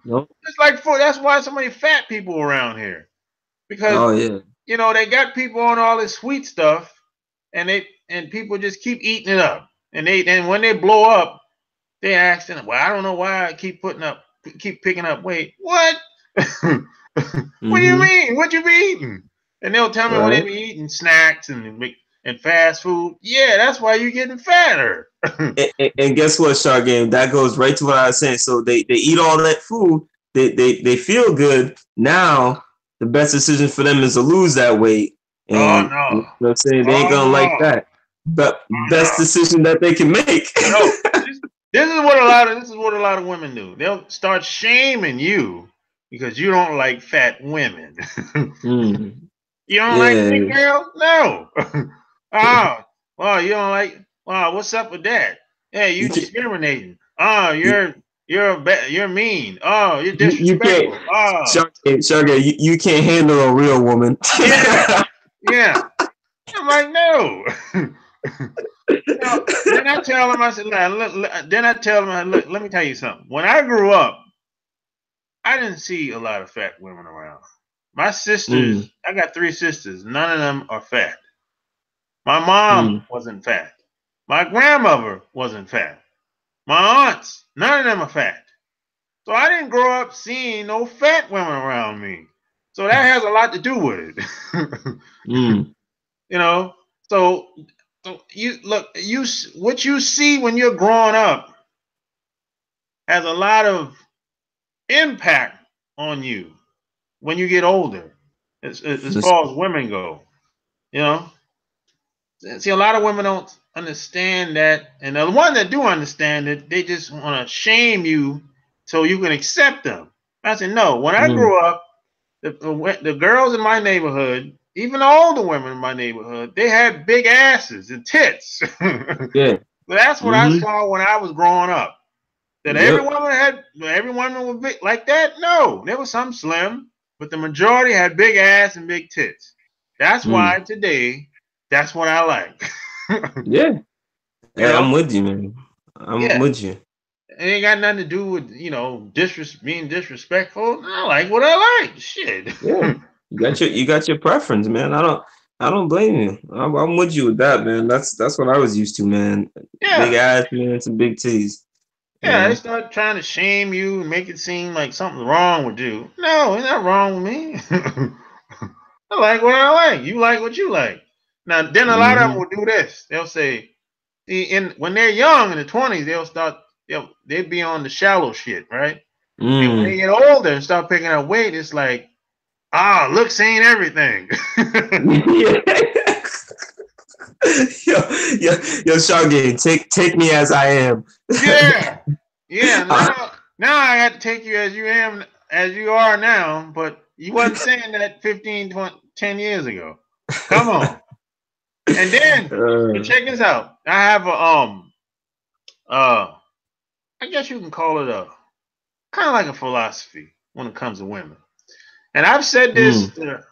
Nope. It's like that's why so many fat people around here because Oh yeah. they got people on all this sweet stuff and people just keep eating it up and when they blow up they ask them, well, I don't know why I keep picking up weight. What? What do you Mm-hmm. mean? What you be eating? And they'll tell me what they Right. be eating snacks and fast food. Yeah, that's why you're getting fatter. And guess what, Shark Game? That goes right to what I was saying. So they eat all that food. They feel good. Now the best decision for them is to lose that weight. Oh And you know no. what I'm saying? They ain't Oh gonna like no. that. But No. best decision that they can make. No. This is what a lot of women do. They'll start shaming you because you don't like fat women. Mm. You don't like Yeah. big girls? No. Oh, well, you don't like. Oh, what's up with that? Hey, you You can discriminating. Oh, you, you're mean. Oh, you're you can't disrespectful. Oh, Shark Game, you can't handle a real woman. yeah, yeah. I'm like, no. Then I tell them, I said, then I tell them, look, let me tell you something. When I grew up, I didn't see a lot of fat women around. My Mm, sisters, I got three sisters. None of them are fat. My mom mm, wasn't fat. My grandmother wasn't fat. My aunts, none of them are fat. So I didn't grow up seeing no fat women around me. So that has a lot to do with it. mm. you know, so, so you look, what you see when you're growing up has a lot of impact on you when you get older, as This- far as women go. You know, see, a lot of women don't understand that, and the ones that do understand it, they just want to shame you so you can accept them. I said, no. When I mm, grew up, the girls in my neighborhood, even the older women in my neighborhood, they had big asses and tits. yeah. That's what I Mm-hmm. saw when I was growing up. That Yep. every woman was big like that? No, there was some slim, but the majority had big ass and big tits. That's Mm. why today, that's what I like. Yeah. you Hey, know, I'm with you, man. I'm yeah, with you. it ain't got nothing to do with being disrespectful. I like what I like. Shit. Yeah. You got your preference, man. I don't blame you. I'm with you with that, man. That's what I was used to, man. Big yeah, ass, man, some big T's. You yeah. They know. start trying to shame you and make it seem like something's wrong with you. No, it's not wrong with me. I like what I like. You like what you like. Now, then a lot of them Mm-hmm. will do this. They'll say, when they're young in the 20s, they'll be on the shallow shit, right? And when they Mm. get older and start picking up weight, it's like, looks ain't everything. Yeah. yo, yo, yo, Shaggy, take me as I am. yeah, yeah. Uh, Now I got to take you as you are now, but you wasn't saying that 15, 20, 10 years ago. Come on. And then, but uh, check this out. I have a uh, I guess you can call it kind of like a philosophy when it comes to women. And I've said this Mm, to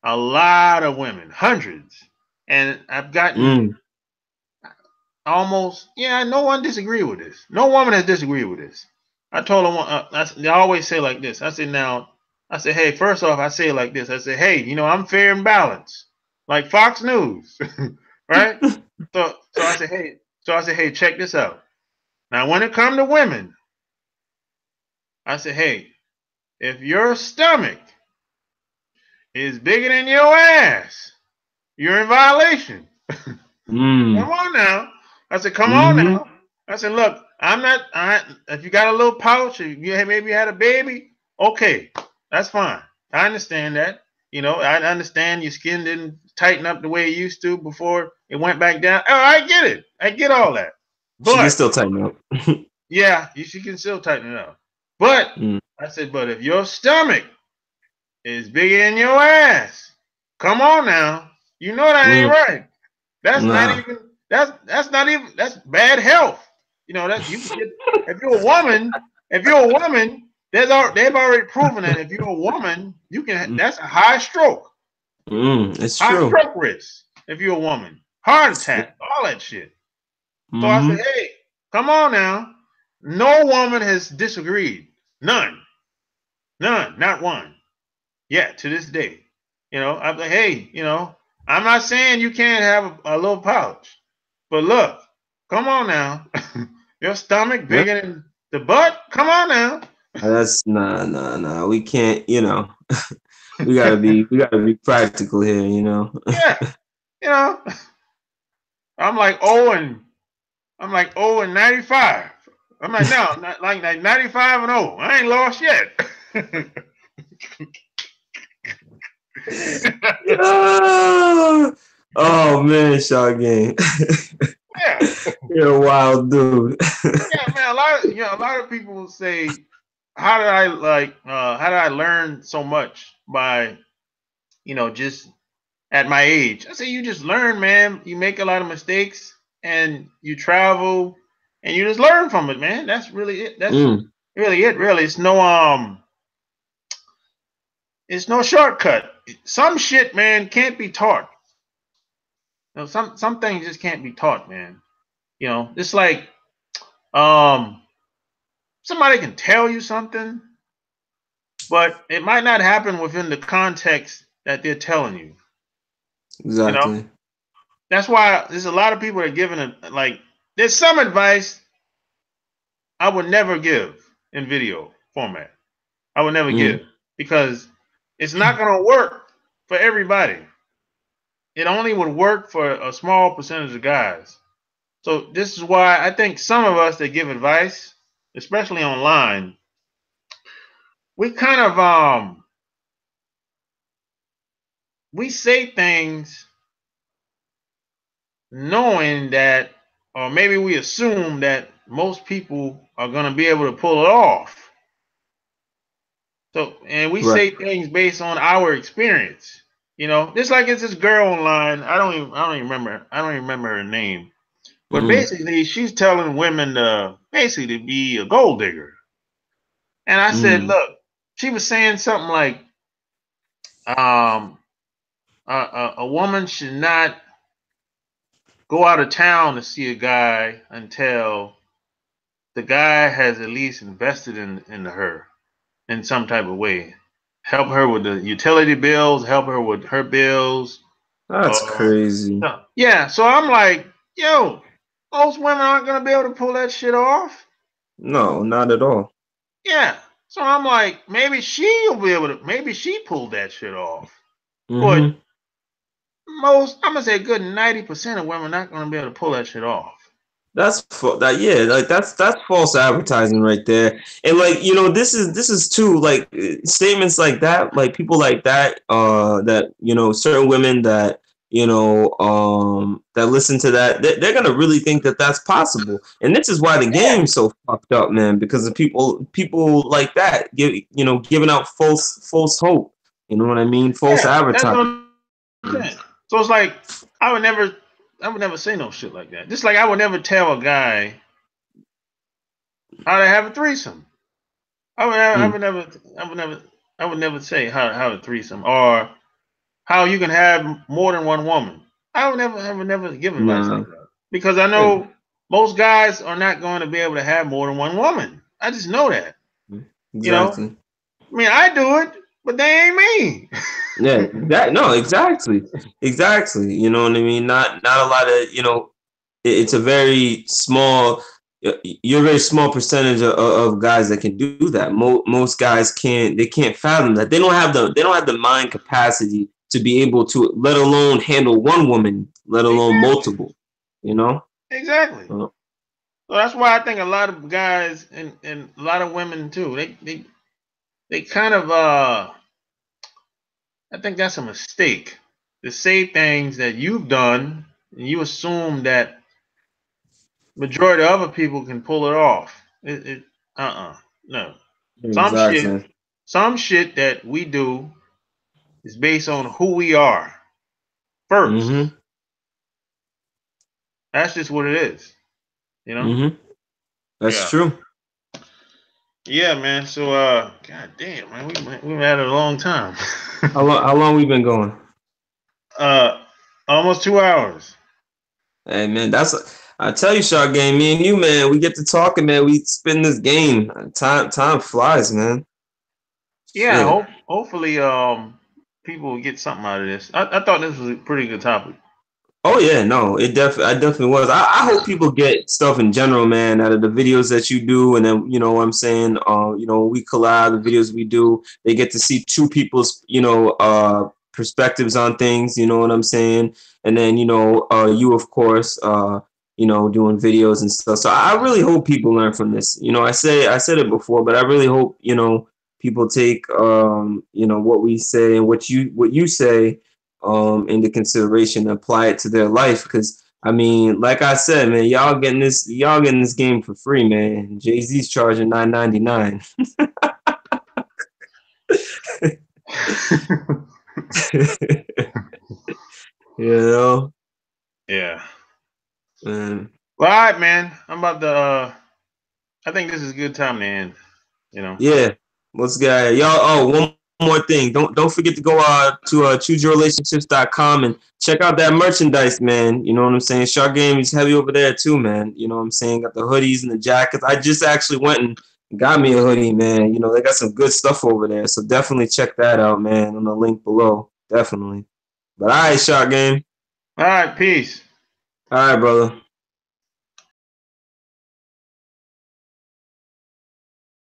a lot of women, hundreds, and I've gotten mm, almost, yeah, no one disagreed with this. No woman has disagreed with this. I told them, they always say like this. I said, now, I said, hey, first off, I say it like this. I said, hey, I'm fair and balanced, like Fox News, right? So I said, hey, check this out. Now, when it comes to women, I said, hey, if your stomach is bigger than your ass, you're in violation. mm, Come on now. I said, come on mm-hmm. now. I said, look, I'm not. If you got a little pouch, or you maybe had a baby, okay, that's fine. I understand that. I understand your skin didn't tighten up the way it used to before it went back down. Oh, I get it. I get all that. She can But still tighten up. yeah, she can still tighten it up. But Mm, I said, but if your stomach is bigger than your ass, come on now. You know that ain't mm, right. That's not nah. even that's not even that's bad health. That you can get if you're a woman, they've already proven that if you're a woman, you can Mm, that's a it's high true. stroke risk if you're a woman. Heart attack, all that shit. So I said, Mm-hmm. hey, come on now. No woman has disagreed. None. None. Not one. Yet to this day. I'm like, hey, I'm not saying you can't have a little pouch. But look, come on now. Your stomach Yeah. bigger than the butt? Come on now. That's nah. We can't, we gotta be practical here. Yeah. You know, I'm like oh and 95. I'm like, no, not like 95 and oh. I ain't lost yet. Yeah. Oh man, Shot Game. Yeah. You're a wild dude. Yeah, man. A lot of people say, how did I learn so much by, just at my age? I say you just learn, man. You make a lot of mistakes and you travel and you just learn from it, man. That's really it. That's Mm, really it, really. It's no shortcut. Some shit, man, can't be taught. Some things just can't be taught, man. It's like um somebody can tell you something, but it might not happen within the context that they're telling you. You know, exactly. that's why there's a lot of people that are giving it like there's some advice I would never give in video format. I would never Mm, give because it's not going to work for everybody. It only would work for a small percentage of guys. So this is why I think some of us that give advice, especially online, we kind of we say things knowing that, or maybe we assume that most people are going to be able to pull it off. So, and we right. say things based on our experience. Just like it's this girl online. I don't even remember her name. But Mm, basically, she's telling women to basically to be a gold digger. And I said, mm, look, she was saying something like, um, a woman should not go out of town to see a guy until the guy has at least invested in her in some type of way. Help her with the utility bills, help her with her bills. that's crazy. Yeah, so I'm like, yo, most women aren't gonna be able to pull that shit off. No, not at all. Yeah. So I'm like, maybe she'll be able to maybe she pulled that shit off. But Mm-hmm. I'm gonna say a good 90% of women are not gonna be able to pull that shit off. That, yeah, like that's false advertising right there. And like, this is too, like, statements like that, like people like that, that, certain women that, that listen to that, they're gonna really think that that's possible. And this is why the Yeah, game's so fucked up, man, because of people like that giving out false hope. You know what I mean? False yeah. That's what advertising. I'm saying. So it's like I would never I would never say no shit like that. Just like I would never tell a guy how to have a threesome. Mm. I would never say how a threesome or how you can have more than one woman. I would never give advice like Nah. that because I Yeah. know most guys are not going to be able to have more than one woman. I just know that. You know, Exactly. I mean, I do it, but they ain't me. Yeah, that no, exactly, exactly. You know what I mean? Not a lot of it's a very small. You're a very small percentage of guys that can do that. Most guys can't. They can't fathom that. They don't have the mind capacity to be able to, let alone handle one woman, let alone Exactly. multiple. You know. Exactly. Uh, So that's why I think a lot of guys and a lot of women too. They kind of I think that's a mistake to say things that you've done and you assume that majority of other people can pull it off. No. Some shit exactly. some shit that we do is based on who we are first. Mm-hmm. That's just what it is, you know? Mm-hmm. That's Yeah. true. Yeah, man. So god damn, man, we've had it a long time. How long we been going? uh almost 2 hours. Hey man, I tell you, Shark Game. Me and you, man, we get to talking, man. We spin this game. Time flies, man. Yeah, Shit. hopefully people will get something out of this. I thought this was a pretty good topic. Oh yeah, no, I definitely was. I hope people get stuff in general, man, out of the videos that you do, and then what I'm saying, we collab the videos we do. They get to see two people's, perspectives on things. You know what I'm saying? And then you of course, doing videos and stuff. So I really hope people learn from this. I said it before, but I really hope people take what we say and what you say into consideration and apply it to their life. Because I mean, like I said, man, y'all getting this game for free, man. Jay-Z's charging $9.99. you know, Yeah. man. Well, all right, man. I'm about to. I think this is a good time to end. You know. Yeah. What's good, y'all? Oh, one more thing. Don't forget to go to chooseyourrelationships.com and check out that merchandise, man. You know what I'm saying? Shark Game is heavy over there too, man. You know what I'm saying? Got the hoodies and the jackets. I just actually went and got me a hoodie, man. They got some good stuff over there. So definitely check that out, man, on the link below. Definitely. But all right, Shark Game. All right. Peace. All right, brother.